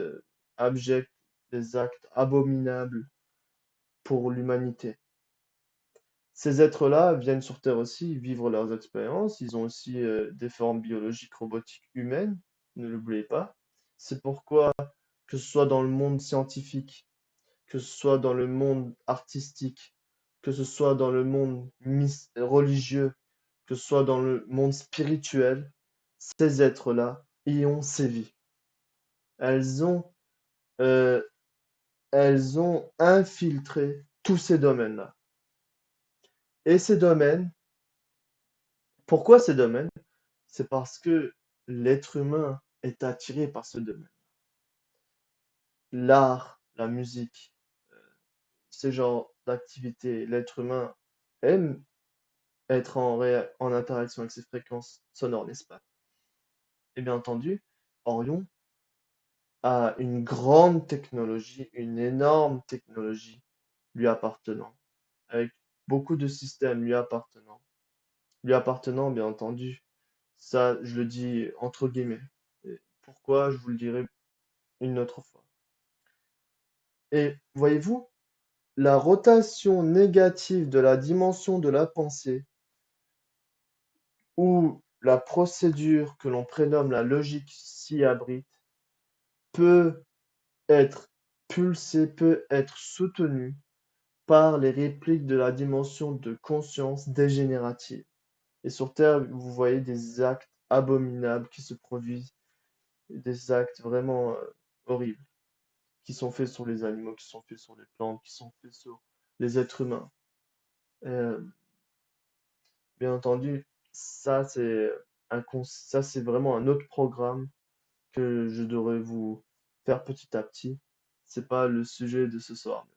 S1: abjects, des actes abominables pour l'humanité. Ces êtres-là viennent sur Terre aussi vivre leurs expériences. Ils ont aussi des formes biologiques robotiques humaines, ne l'oubliez pas. C'est pourquoi, que ce soit dans le monde scientifique, que ce soit dans le monde artistique, que ce soit dans le monde religieux, que ce soit dans le monde spirituel, ces êtres-là y ont sévi. Elles ont, euh, elles ont infiltré tous ces domaines-là. Et ces domaines, pourquoi ces domaines? C'est parce que l'être humain est attiré par ce domaine. L'art, la musique, ces genres d'activités, l'être humain aime être en interaction avec ces fréquences sonores, n'est-ce pas? Et bien entendu, Orion a une grande technologie, une énorme technologie lui appartenant, avec beaucoup de systèmes lui appartenant, bien entendu. Ça, je le dis entre guillemets. Et pourquoi, je vous le dirai une autre fois. Et voyez-vous, la rotation négative de la dimension de la pensée, ou la procédure que l'on prénomme la logique s'y abrite, peut être pulsée, peut être soutenue par les répliques de la dimension de conscience dégénérative. Et sur Terre, vous voyez des actes abominables qui se produisent, des actes vraiment horribles, qui sont faits sur les animaux, qui sont faits sur les plantes, qui sont faits sur les êtres humains. Euh, Bien entendu, ça c'est vraiment un autre programme que je devrais vous faire petit à petit. C'est pas le sujet de ce soir.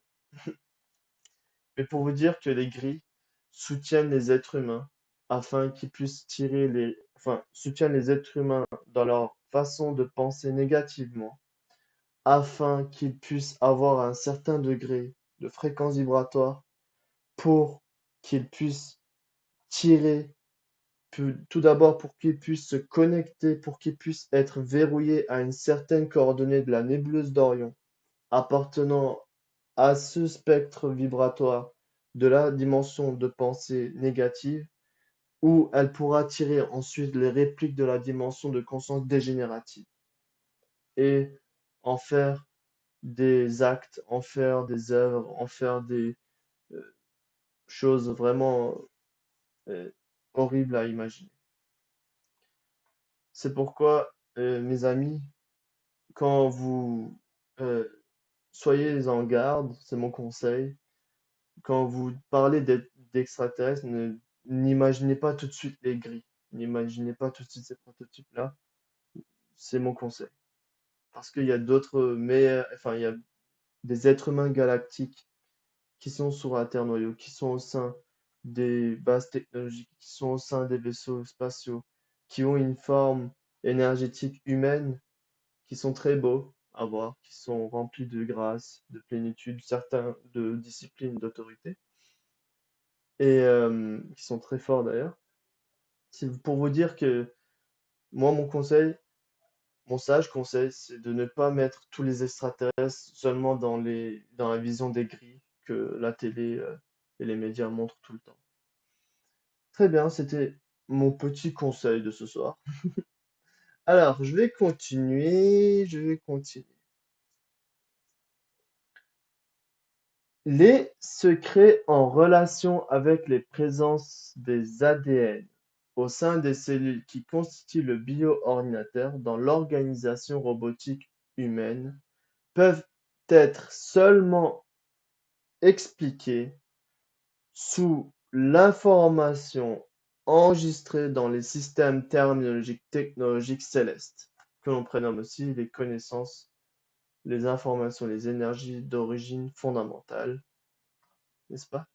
S1: Mais pour vous dire que les grilles soutiennent les êtres humains afin qu'ils puissent soutiennent les êtres humains dans leur façon de penser négativement, afin qu'ils puissent avoir un certain degré de fréquence vibratoire pour qu'ils puissent tirer, tout d'abord pour qu'ils puissent se connecter, pour qu'ils puissent être verrouillés à une certaine coordonnée de la nébuleuse d'Orion, appartenant à ce spectre vibratoire de la dimension de pensée négative, où elle pourra tirer ensuite les répliques de la dimension de conscience dégénérative et en faire des actes, en faire des œuvres, en faire des euh, choses vraiment euh, horribles à imaginer. C'est pourquoi, mes amis, quand vous euh, soyez en garde, c'est mon conseil. Quand vous parlez d'extraterrestres, n'imaginez pas tout de suite les gris. N'imaginez pas tout de suite ces prototypes-là. C'est mon conseil. Parce qu'il y a d'autres meilleurs, enfin, il y a des êtres humains galactiques qui sont sur la Terre noyau, qui sont au sein des bases technologiques, qui sont au sein des vaisseaux spatiaux, qui ont une forme énergétique humaine, qui sont très beaux à voir, qui sont remplis de grâce, de plénitude, certains de discipline, d'autorité, et qui sont très forts d'ailleurs. C'est pour vous dire que moi, mon conseil, mon sage conseil, c'est de ne pas mettre tous les extraterrestres seulement dans la vision des gris que la télé. et les médias montrent tout le temps. Très bien, c'était mon petit conseil de ce soir. Alors, je vais continuer. Les secrets en relation avec les présences des ADN au sein des cellules qui constituent le bio-ordinateur dans l'organisation robotique humaine peuvent être seulement expliqués sous l'information enregistrée dans les systèmes terminologiques technologiques célestes, que l'on prénomme aussi les connaissances, les informations, les énergies d'origine fondamentale, n'est-ce pas?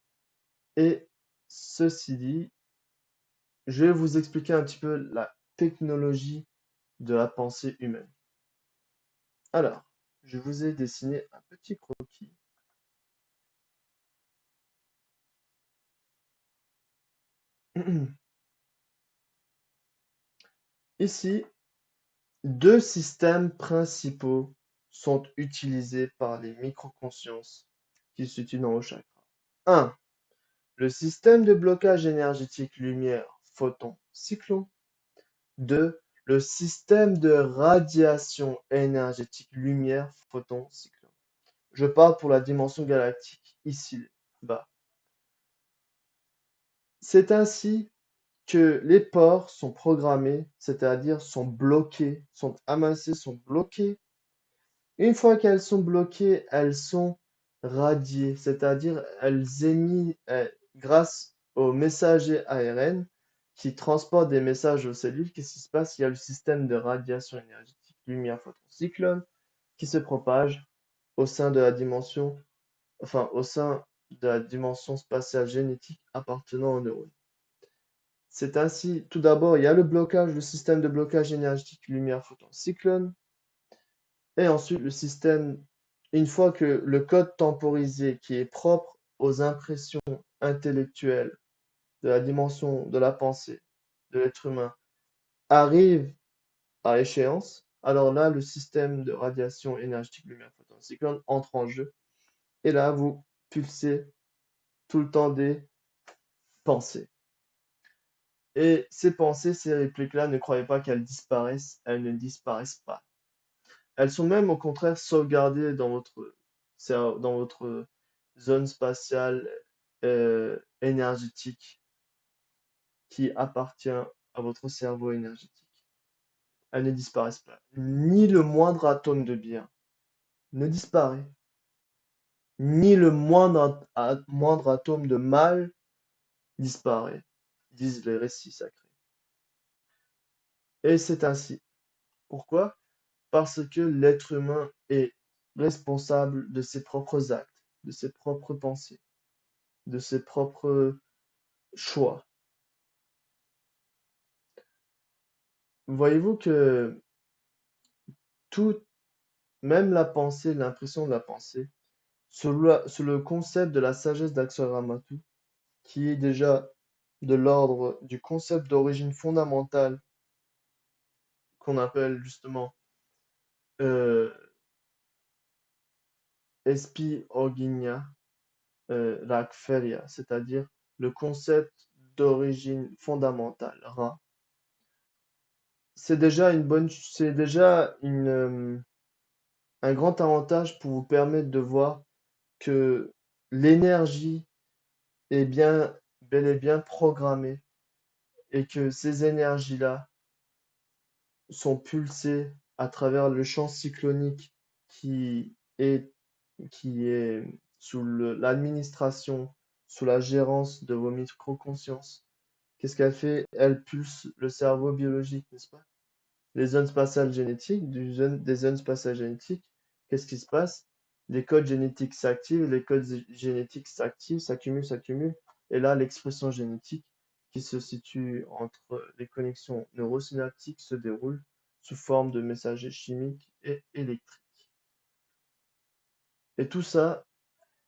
S1: Et ceci dit, je vais vous expliquer un petit peu la technologie de la pensée humaine. Alors, je vous ai dessiné un petit croquis. Ici, deux systèmes principaux sont utilisés par les microconsciences qui se situent dans vos chakras. 1. Le système de blocage énergétique lumière-photon-cyclone. 2. Le système de radiation énergétique lumière-photon-cyclone. Je parle pour la dimension galactique ici-bas. C'est ainsi que les pores sont programmés, c'est-à-dire sont bloqués, sont amassés, sont bloqués. Une fois qu'elles sont bloquées, elles sont radiées, c'est-à-dire elles émettent, grâce aux messagers ARN qui transportent des messages aux cellules. Qu'est-ce qui se passe? Il y a le système de radiation énergétique lumière-photon-cyclone qui se propage au sein de la dimension, enfin au sein de la dimension spatiale génétique appartenant aux neurones. C'est ainsi, tout d'abord, il y a le système de blocage énergétique lumière-photon-cyclone. Et ensuite, le système, une fois que le code temporisé qui est propre aux impressions intellectuelles de la dimension de la pensée de l'être humain arrive à échéance, alors là, le système de radiation énergétique lumière photon cyclone entre en jeu. Et là, vous pulsez tout le temps des pensées. Et ces pensées, ces répliques-là, ne croyez pas qu'elles disparaissent, elles ne disparaissent pas. Elles sont même au contraire sauvegardées dans votre zone spatiale énergétique qui appartient à votre cerveau énergétique. Elles ne disparaissent pas. Ni le moindre atome de bien ne disparaît, ni le moindre atome de mal disparaît, disent les récits sacrés. Et c'est ainsi. Pourquoi? Parce que l'être humain est responsable de ses propres actes, de ses propres pensées, de ses propres choix. Voyez-vous que tout, même la pensée, l'impression de la pensée, sous le concept de la sagesse d'Aksharamatu, qui est déjà de l'ordre du concept d'origine fondamentale qu'on appelle justement Espi Orginia Rakferia, c'est-à-dire le concept d'origine fondamentale, Ra. C'est déjà un grand avantage pour vous permettre de voir que l'énergie est bien, bel et bien programmée et que ces énergies-là sont pulsées à travers le champ cyclonique qui est, qui est sous l'administration, sous la gérance de vos micro-consciences. Qu'est-ce qu'elle fait? Elle pulse le cerveau biologique, n'est-ce pas? Les zones spatiales génétiques, des zones spatiales génétiques, qu'est-ce qui se passe? Les codes génétiques s'activent, les codes génétiques s'activent, s'accumulent, et là, l'expression génétique qui se situe entre les connexions neurosynaptiques se déroule sous forme de messagers chimiques et électriques. Et tout ça,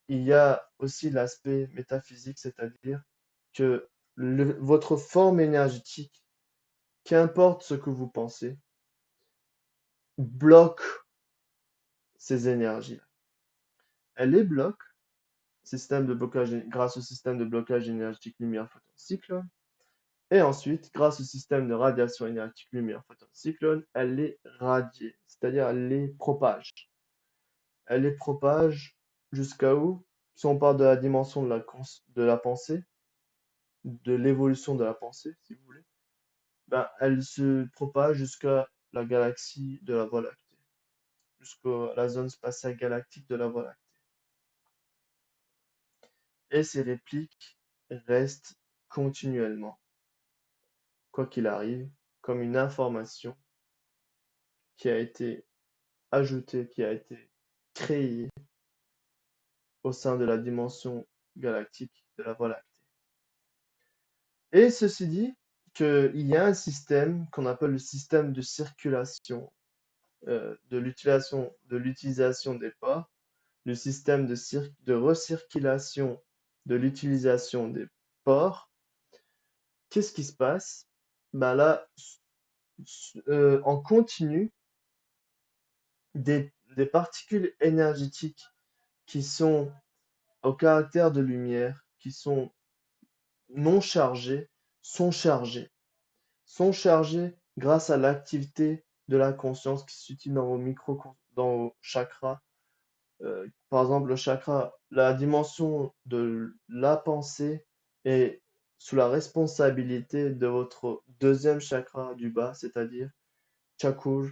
S1: il y a aussi l'aspect métaphysique, c'est-à-dire que votre forme énergétique, qu'importe ce que vous pensez, bloque ces énergies-là. Elle les bloque grâce au système de blocage énergétique lumière-photon-cyclone. Et ensuite, grâce au système de radiation énergétique lumière-photon-cyclone, elle les radie, c'est-à-dire elle les propage. Elle les propage jusqu'à où? Si on parle de la dimension de la pensée, de l'évolution de la pensée, si vous voulez, ben, elle se propage jusqu'à la galaxie de la Voie lactée, jusqu'à la zone spatiale galactique de la Voie lactée. Et ces répliques restent continuellement, quoi qu'il arrive, comme une information qui a été ajoutée, qui a été créée au sein de la dimension galactique de la Voie lactée. Et ceci dit, qu'il y a un système qu'on appelle le système de circulation de l'utilisation des pores, le système de recirculation de l'utilisation des pores. Qu'est-ce qui se passe? Ben là, en continu, des particules énergétiques qui sont au caractère de lumière, qui sont non chargées, sont chargées. Sont chargées grâce à l'activité de la conscience qui se situe dans vos chakras. Par exemple, le chakra, la dimension de la pensée est sous la responsabilité de votre deuxième chakra du bas, c'est-à-dire Chakur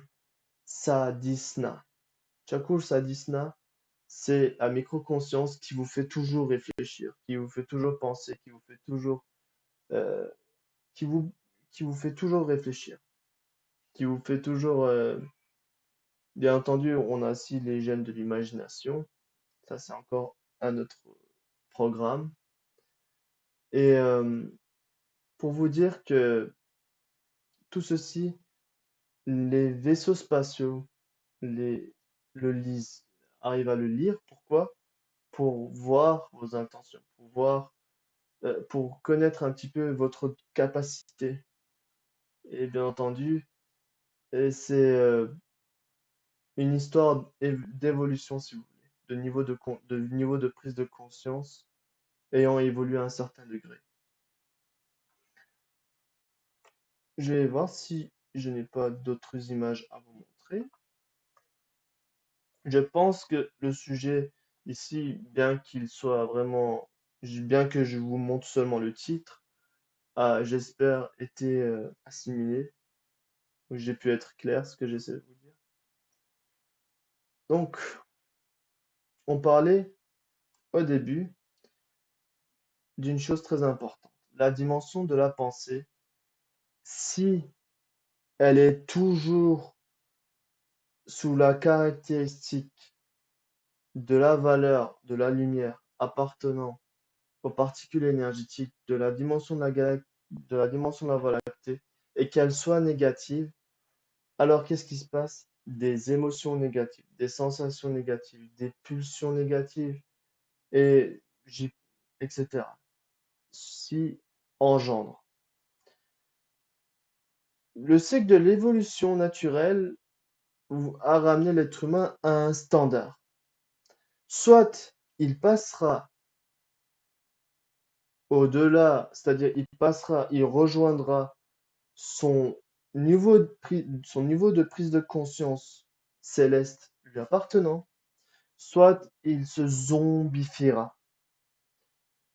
S1: Sadhisna. Chakur Sadhisna, c'est la micro-conscience qui vous fait toujours réfléchir, qui vous fait toujours penser, euh, qui vous, qui vous fait toujours réfléchir, qui vous fait toujours, bien entendu, on a aussi les gènes de l'imagination. Ça, c'est encore un autre programme. Et pour vous dire que tout ceci, les vaisseaux spatiaux les, le lisent, arrivent à le lire. Pourquoi? Pour voir vos intentions, pour connaître un petit peu votre capacité. Et bien entendu, c'est une histoire d'évolution, si vous voulez, de niveau de prise de conscience ayant évolué à un certain degré. Je vais voir si je n'ai pas d'autres images à vous montrer. Je pense que le sujet ici, bien que je vous montre seulement le titre, a, j'espère, été assimilé, ou j'ai pu être clair ce que j'essaie de vous dire. Donc, on parlait au début d'une chose très importante, la dimension de la pensée. Si elle est toujours sous la caractéristique de la valeur de la lumière appartenant aux particules énergétiques de la dimension de la Voie lactée et qu'elle soit négative, alors qu'est-ce qui se passe? Des émotions négatives, des sensations négatives, des pulsions négatives, et etc. s'y engendre. Le cycle de l'évolution naturelle a ramené l'être humain à un standard. Soit il passera au-delà, c'est-à-dire il rejoindra son son niveau de prise de conscience céleste lui appartenant, soit il se zombifiera.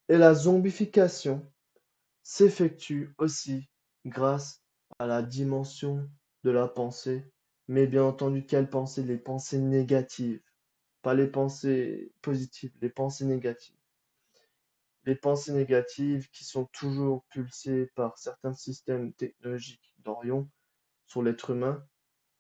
S1: Et la zombification s'effectue aussi grâce à la dimension de la pensée, mais bien entendu, quelles pensées? Les pensées négatives, pas les pensées positives, les pensées négatives. Les pensées négatives qui sont toujours pulsées par certains systèmes technologiques d'Orion sur l'être humain,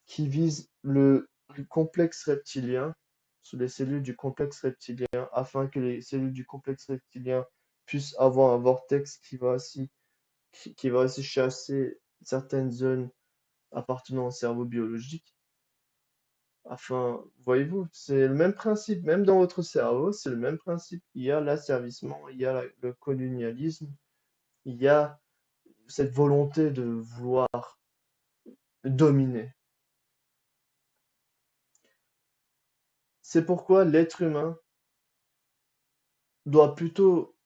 S1: qui visent le complexe reptilien, sur les cellules du complexe reptilien, afin que les cellules du complexe reptilien puissent avoir un vortex qui va aussi chasser certaines zones appartenant au cerveau biologique. Afin, voyez-vous, c'est le même principe, même dans votre cerveau, c'est le même principe. Il y a l'asservissement, il y a le colonialisme, il y a cette volonté de vouloir dominer. C'est pourquoi l'être humain doit plutôt,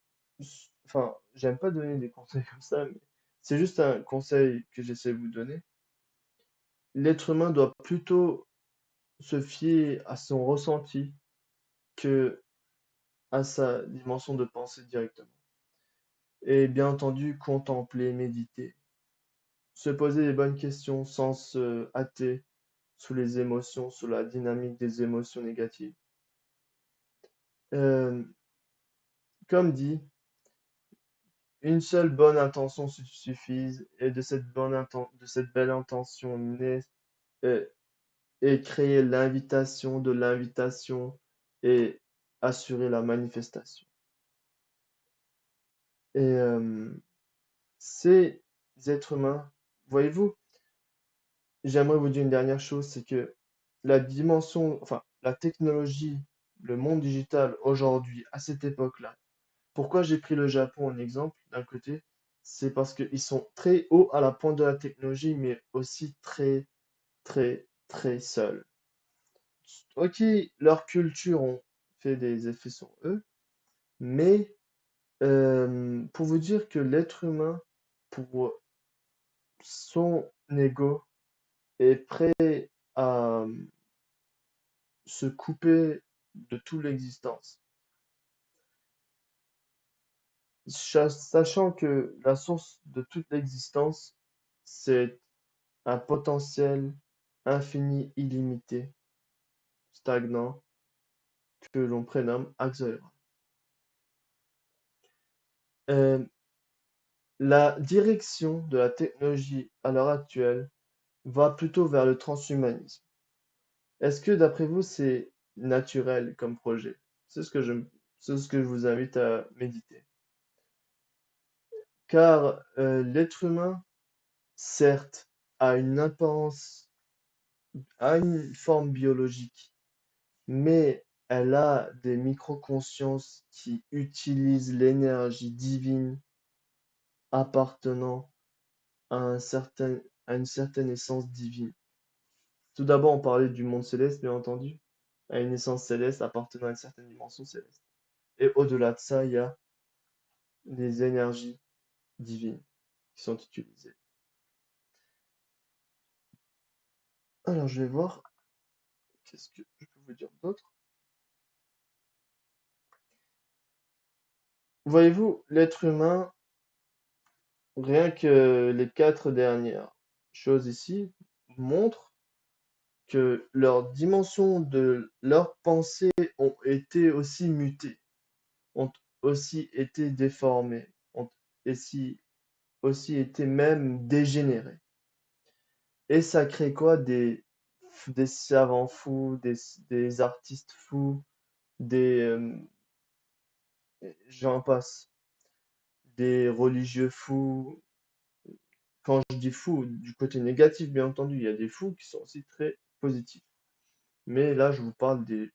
S1: enfin, j'aime pas donner des conseils comme ça, mais c'est juste un conseil que j'essaie de vous donner. L'être humain doit plutôt se fier à son ressenti que à sa dimension de pensée directement. Et bien entendu, contempler, méditer, se poser les bonnes questions sans se hâter sous les émotions, sous la dynamique des émotions négatives. Euh, Comme dit, une seule bonne intention suffise, et de cette de cette belle intention naît euh, et créer l'invitation de l'invitation et assurer la manifestation. Et ces êtres humains, voyez-vous, j'aimerais vous dire une dernière chose, c'est que la dimension, enfin, la technologie, le monde digital aujourd'hui, à cette époque-là, pourquoi j'ai pris le Japon en exemple d'un côté, c'est parce qu'ils sont très hauts à la pointe de la technologie, mais aussi très, très, très seuls. Ok, leur culture ont fait des effets sur eux, mais pour vous dire que l'être humain, pour son ego, est prêt à se couper de toute l'existence, sachant que la source de toute l'existence, c'est un potentiel infini illimité, stagnant, que l'on prénomme Axoera. Euh, la direction de la technologie à l'heure actuelle va plutôt vers le transhumanisme. Est-ce que d'après vous, c'est naturel comme projet? C'est ce que je, c'est ce que je vous invite à méditer. Car l'être humain, certes, a une apparence, a une forme biologique, mais elle a des micro-consciences qui utilisent l'énergie divine appartenant à à une certaine essence divine. Tout d'abord, on parlait du monde céleste, bien entendu, à une essence céleste appartenant à une certaine dimension céleste. Et au-delà de ça, il y a des énergies divines qui sont utilisées. Alors, je vais voir, qu'est-ce que je peux vous dire d'autre? Voyez-vous, l'être humain, rien que les 4 dernières choses ici, montrent que leurs dimensions de leurs pensées ont été aussi mutées, ont aussi été déformées, ont aussi été même dégénérées. Et ça crée quoi? Des savants fous, des artistes fous, des j'en passe, des religieux fous. Quand je dis fous, du côté négatif, bien entendu, il y a des fous qui sont aussi très positifs. Mais là, je vous parle des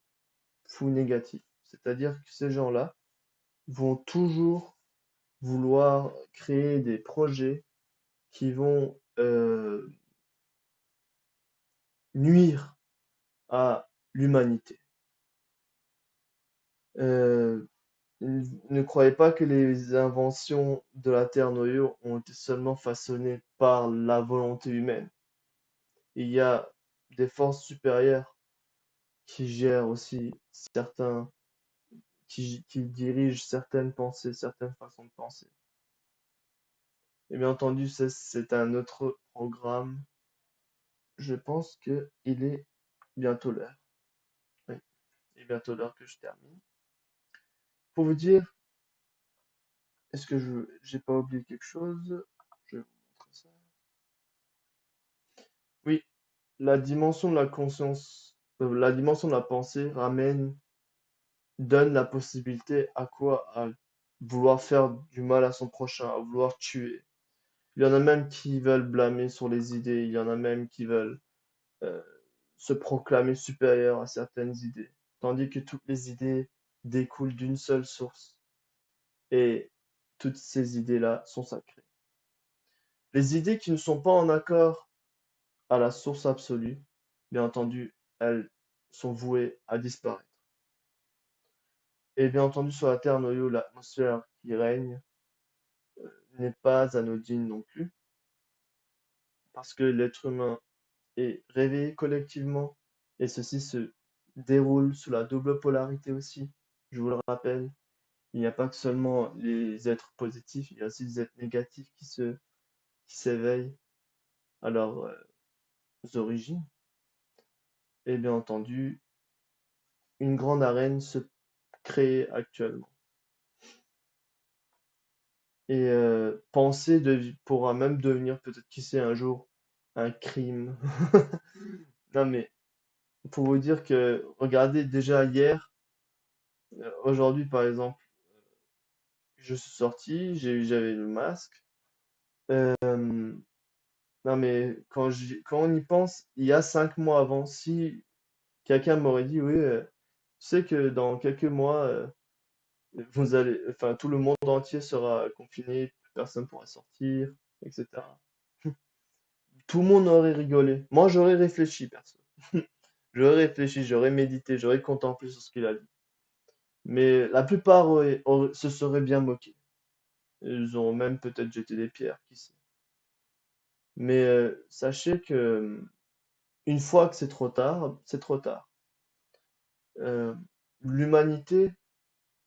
S1: fous négatifs. C'est-à-dire que ces gens-là vont toujours vouloir créer des projets qui vont nuire à l'humanité. Euh, Ne croyez pas que les inventions de la Terre noyau ont été seulement façonnées par la volonté humaine. Il y a des forces supérieures qui gèrent aussi certains, qui dirigent certaines pensées, certaines façons de penser. Et bien entendu, c'est un autre programme. Je pense que il est bientôt l'heure. Oui, il est bientôt l'heure que je termine. Pour vous dire, est-ce que j'ai pas oublié quelque chose? Je vais vous montrer ça. Oui, la dimension de la conscience, la dimension de la pensée donne la possibilité à quoi? À vouloir faire du mal à son prochain, à vouloir tuer. Il y en a même qui veulent blâmer sur les idées, il y en a même qui veulent euh, se proclamer supérieurs à certaines idées, tandis que toutes les idées découlent d'une seule source, et toutes ces idées-là sont sacrées. Les idées qui ne sont pas en accord à la source absolue, bien entendu, elles sont vouées à disparaître. Et bien entendu, sur la Terre, noyau, l'atmosphère qui règne n'est pas anodine non plus, parce que l'être humain est réveillé collectivement, et ceci se déroule sous la double polarité aussi. Je vous le rappelle, il n'y a pas que seulement les êtres positifs, il y a aussi les êtres négatifs qui s'éveillent à leurs origines. Et bien entendu, une grande arène se crée actuellement. Et penser pourra même devenir, peut-être qui sait, un jour, un crime. Non mais, pour vous dire que, regardez, déjà hier, aujourd'hui par exemple, je suis sorti, j'avais le masque. Non mais, quand on y pense, il y a 5 mois avant, si quelqu'un m'aurait dit, oui, tu sais que dans quelques mois, enfin, tout le monde entier sera confiné, plus personne pourra sortir, etc. Tout le monde aurait rigolé. Moi, j'aurais réfléchi, perso. J'aurais réfléchi, j'aurais médité, j'aurais contemplé sur ce qu'il a dit. Mais la plupart se seraient bien moqués. Ils ont même peut-être jeté des pierres, qui sait. Mais sachez que une fois que c'est trop tard, c'est trop tard. Euh, L'humanité,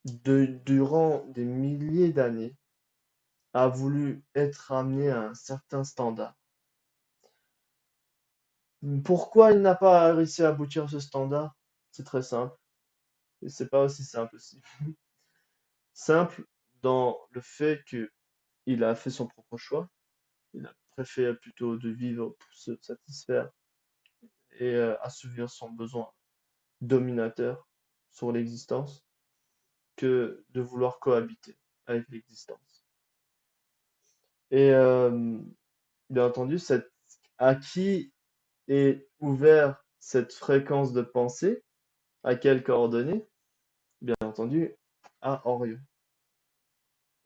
S1: durant des milliers d'années, a voulu être amenée à un certain standard. Pourquoi il n'a pas réussi à aboutir à ce standard? C'est très simple. Et c'est pas aussi simple aussi. Simple dans le fait que il a fait son propre choix. Il a préféré plutôt de vivre pour se satisfaire et assouvir son besoin dominateur sur l'existence que de vouloir cohabiter avec l'existence. Et bien entendu, à qui est ouvert cette fréquence de pensée, à quelles coordonnées? Bien entendu, à Orion.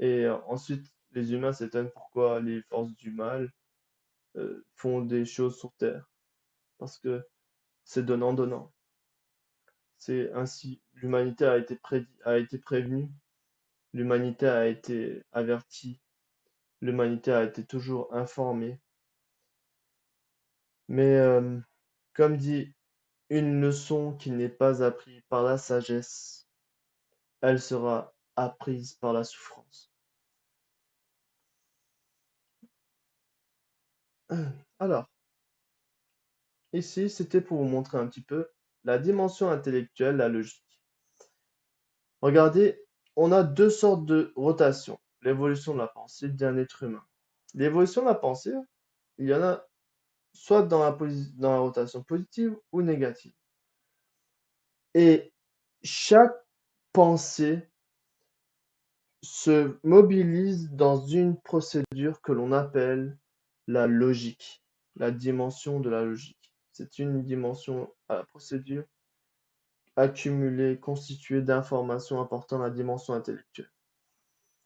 S1: Et ensuite, les humains s'étonnent pourquoi les forces du mal font des choses sur Terre. Parce que c'est donnant-donnant. C'est ainsi. L'humanité a été prévenue, l'humanité a été avertie, l'humanité a été toujours informée. Mais comme dit, une leçon qui n'est pas apprise par la sagesse, elle sera apprise par la souffrance. Alors, ici, c'était pour vous montrer un petit peu la dimension intellectuelle, la logique. Regardez, on a deux sortes de rotation. L'évolution de la pensée d'un être humain. L'évolution de la pensée, il y en a soit dans la rotation positive ou négative. Et chaque pensée se mobilise dans une procédure que l'on appelle la logique, la dimension de la logique. C'est une dimension à la procédure accumulée, constituée d'informations apportant la dimension intellectuelle.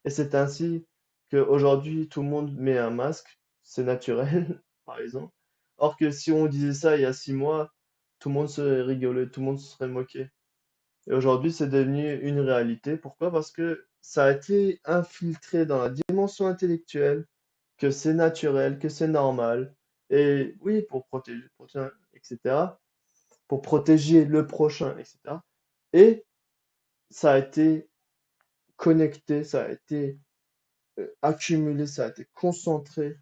S1: Et c'est ainsi qu'aujourd'hui, tout le monde met un masque, c'est naturel, par exemple. Or que si on disait ça il y a 6 mois, tout le monde serait rigolé, tout le monde se serait moqué. Et aujourd'hui, c'est devenu une réalité. Pourquoi? Parce que ça a été infiltré dans la dimension intellectuelle, que c'est naturel, que c'est normal. Et oui, pour protéger le prochain, etc. Pour protéger le prochain, etc. Et ça a été connecté, ça a été accumulé, ça a été concentré,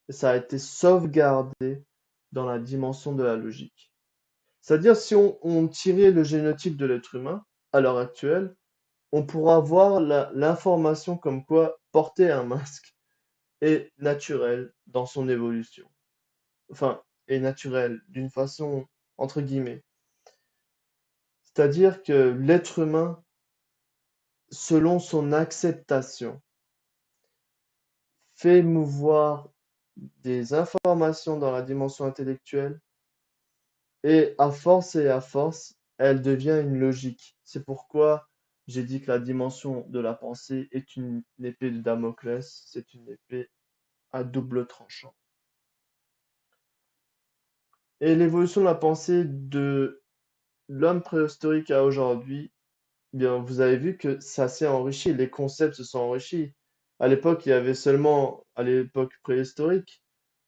S1: et ça a été sauvegardé dans la dimension de la logique. C'est-à-dire, si on tirait le génotype de l'être humain, à l'heure actuelle, on pourra voir l'information comme quoi porter un masque est naturel dans son évolution. Enfin, est naturel d'une façon entre guillemets. C'est-à-dire que l'être humain, selon son acceptation, fait mouvoir des informations dans la dimension intellectuelle et à force, elle devient une logique. C'est pourquoi j'ai dit que la dimension de la pensée est une épée de Damoclès, c'est une épée à double tranchant. Et l'évolution de la pensée de l'homme préhistorique à aujourd'hui bien, vous avez vu que ça s'est enrichi, les concepts se sont enrichis. À l'époque, il y avait seulement, à l'époque préhistorique,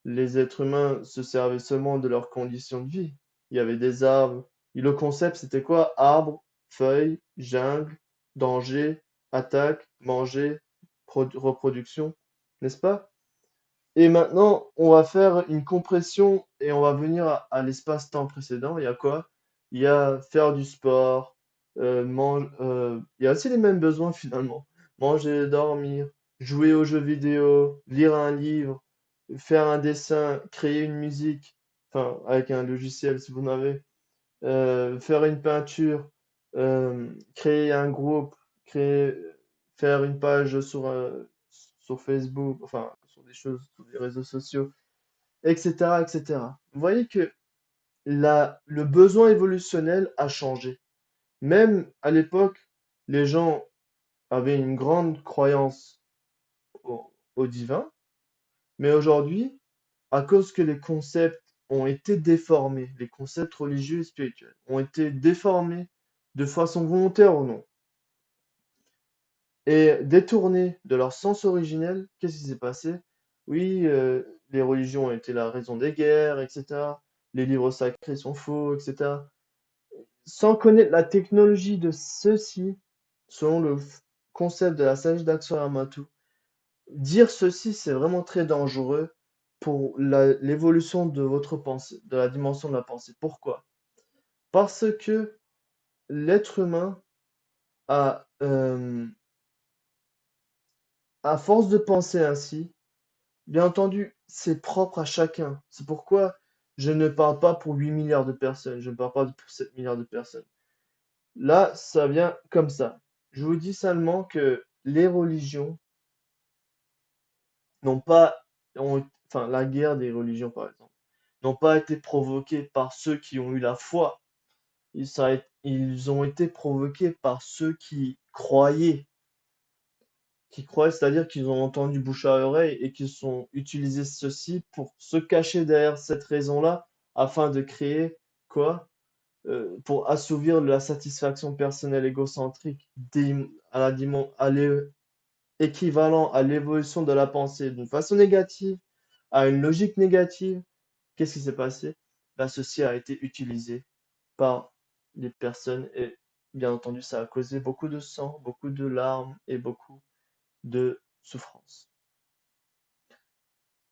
S1: les êtres humains se servaient seulement de leurs conditions de vie. Il y avait des arbres. Et le concept, c'était quoi? Arbre, feuilles, jungle, danger, attaque, manger, reproduction, n'est-ce pas? Et maintenant, on va faire une compression et on va venir à l'espace-temps précédent. Il y a quoi? Il y a faire du sport, il y a aussi les mêmes besoins finalement. Manger, dormir, jouer aux jeux vidéo, lire un livre, faire un dessin, créer une musique, enfin avec un logiciel si vous en avez, faire une peinture, créer un groupe, créer, faire une page sur Facebook, enfin sur des choses, sur des réseaux sociaux, etc., etc. Vous voyez que le besoin évolutionnel a changé. Même à l'époque, les gens avaient une grande croyance au divin, mais aujourd'hui, à cause que les concepts ont été déformés, les concepts religieux et spirituels ont été déformés de façon volontaire ou non, et détournés de leur sens originel, qu'est-ce qui s'est passé? Oui, les religions ont été la raison des guerres, etc. Les livres sacrés sont faux, etc. Sans connaître la technologie de ceci, selon le concept de la sagesse d'Axo Yamato, dire ceci, c'est vraiment très dangereux pour l'évolution de votre pensée, de la dimension de la pensée. Pourquoi? Parce que l'être humain a, à force de penser ainsi, bien entendu, c'est propre à chacun. C'est pourquoi je ne parle pas pour 8 milliards de personnes, je ne parle pas pour 7 milliards de personnes. Là, ça vient comme ça. Je vous dis seulement que les religions n'ont pas, enfin, la guerre des religions, par exemple, n'ont pas été provoquées par ceux qui ont eu la foi. Ils ont été provoqués par ceux qui croyaient, c'est-à-dire qu'ils ont entendu bouche à oreille et qu'ils ont utilisé ceci pour se cacher derrière cette raison-là afin de créer quoi? Pour assouvir la satisfaction personnelle égocentrique équivalent à l'évolution de la pensée d'une façon négative, à une logique négative. Qu'est-ce qui s'est passé? Ben, ceci a été utilisé par les personnes et bien entendu, ça a causé beaucoup de sang, beaucoup de larmes et beaucoup de souffrance.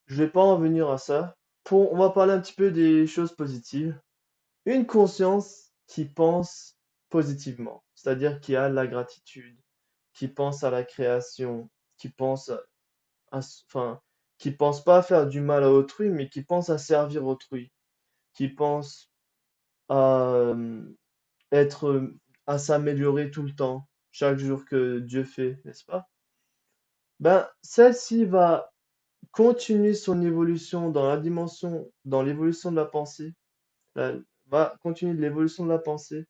S1: Je vais pas en venir à ça. On va parler un petit peu des choses positives. Une conscience qui pense positivement, c'est-à-dire qui a la gratitude, qui pense à la création, qui pense enfin, qui pense pas à faire du mal à autrui, mais qui pense à servir autrui, qui pense à être, à s'améliorer tout le temps, chaque jour que Dieu fait, n'est-ce pas? Ben, celle-ci va continuer son évolution dans l'évolution de la pensée, va continuer de l'évolution de la pensée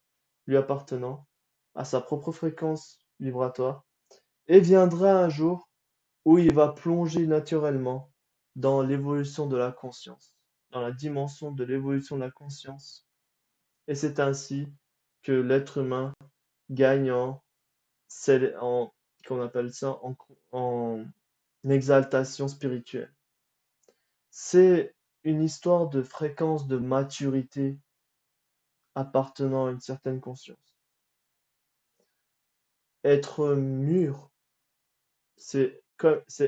S1: lui appartenant à sa propre fréquence vibratoire et viendra un jour où il va plonger naturellement dans l'évolution de la conscience, dans la dimension de l'évolution de la conscience. Et c'est ainsi que l'être humain gagne en qu'on appelle ça, en exaltation spirituelle. C'est une histoire de fréquence de maturité appartenant à une certaine conscience. Être mûr, c'est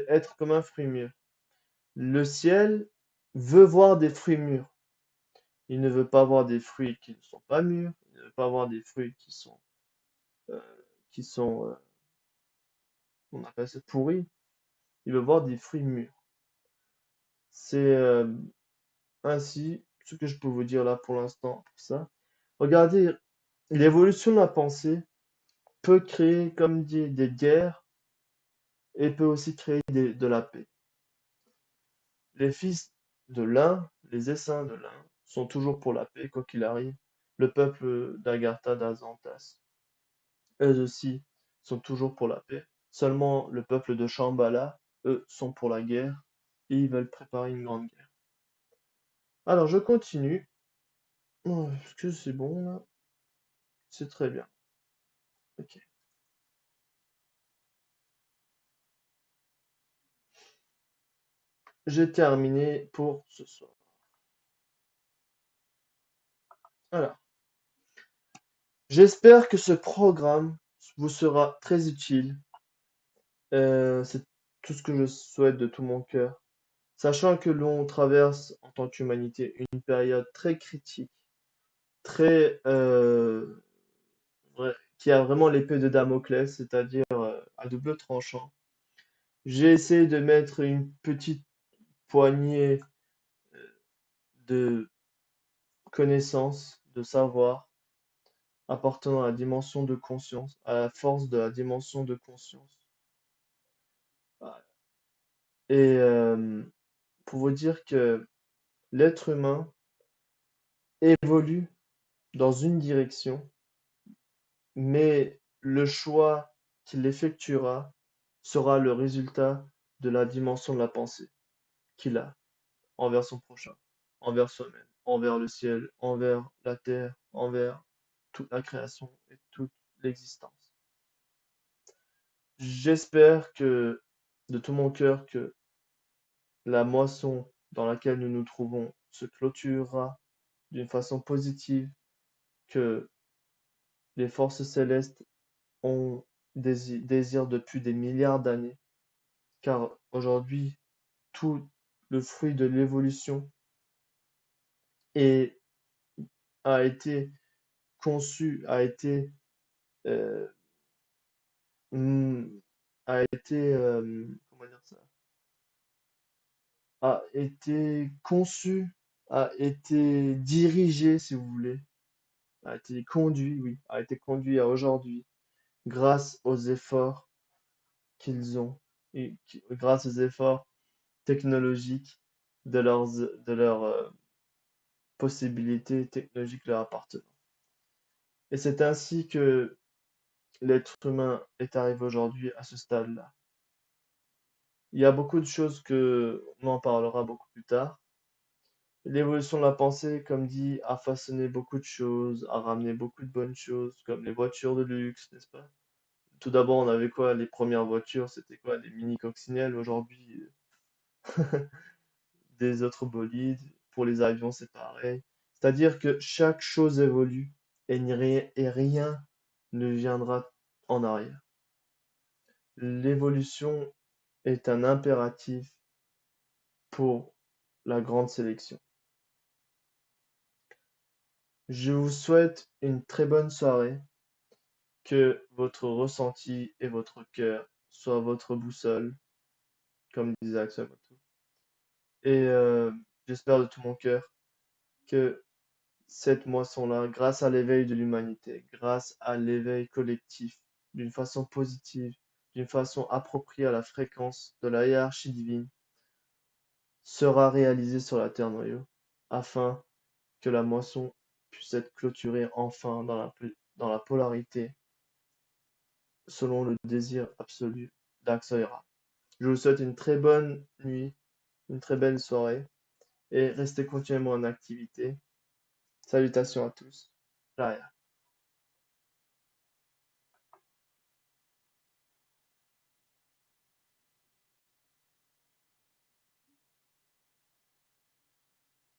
S1: être comme un fruit mûr. Le ciel veut voir des fruits mûrs. Il ne veut pas voir des fruits qui ne sont pas mûrs. Il ne veut pas voir des fruits euh, qui sont, on appelle ça pourris. Il veut voir des fruits mûrs. C'est ainsi ce que je peux vous dire là pour l'instant pour ça. Regardez, l'évolution de la pensée peut créer, comme dit, des guerres et peut aussi créer de la paix. Les fils de l'un, les essaims de l'un, sont toujours pour la paix, quoi qu'il arrive. Le peuple d'Agartha, d'Azantas, eux aussi, sont toujours pour la paix. Seulement le peuple de Shambhala, eux, sont pour la guerre et ils veulent préparer une grande guerre. Alors, je continue. Oh, est-ce que c'est bon là? C'est très bien. Ok. j'ai terminé pour ce soir. Alors, j'espère que ce programme vous sera très utile. C'est tout ce que je souhaite de tout mon cœur. Sachant que l'on traverse en tant qu'humanité une période très critique, très qui a vraiment l'épée de Damoclès, c'est-à-dire à double tranchant. J'ai essayé de mettre une petite poignée de connaissances, de savoir, appartenant à la dimension de conscience, à la force de la dimension de conscience. Et pour vous dire que l'être humain évolue dans une direction, mais le choix qu'il effectuera sera le résultat de la dimension de la pensée qu'il a envers son prochain, envers soi-même, envers le ciel, envers la terre, envers toute la création et toute l'existence. J'espère que de tout mon cœur que la moisson dans laquelle nous nous trouvons se clôturera d'une façon positive, que les forces célestes ont désirent depuis des milliards d'années, car aujourd'hui, tout le fruit de l'évolution est, a été conçu, euh, hmm, comment dire ça, a été conçu, a été dirigé, si vous voulez, a été conduit, oui, a été conduit à aujourd'hui grâce aux efforts qu'ils ont, grâce aux efforts technologiques de leurs possibilités technologiques leur appartenant. Et c'est ainsi que l'être humain est arrivé aujourd'hui à ce stade-là. Il y a beaucoup de choses que on en parlera beaucoup plus tard. L'évolution de la pensée, comme dit, a façonné beaucoup de choses, a ramené beaucoup de bonnes choses, comme les voitures de luxe, n'est-ce pas? Tout d'abord, on avait quoi? Les premières voitures, c'était quoi? Des mini-coccinelles. Aujourd'hui, des autres bolides. Pour les avions, c'est pareil. C'est-à-dire que chaque chose évolue et rien ne viendra en arrière. L'évolution est un impératif pour la grande sélection. Je vous souhaite une très bonne soirée, que votre ressenti et votre cœur soient votre boussole, comme disait Aksamoto. Et j'espère de tout mon cœur que cette moisson-là, grâce à l'éveil de l'humanité, grâce à l'éveil collectif, d'une façon positive, d'une façon appropriée à la fréquence de la hiérarchie divine, sera réalisée sur la terre noyau, afin que la moisson puisse être clôturée enfin dans la polarité, selon le désir absolu d'Axoïra. Je vous souhaite une très bonne nuit, une très belle soirée, et restez continuellement en activité. Salutations à tous. Jaya.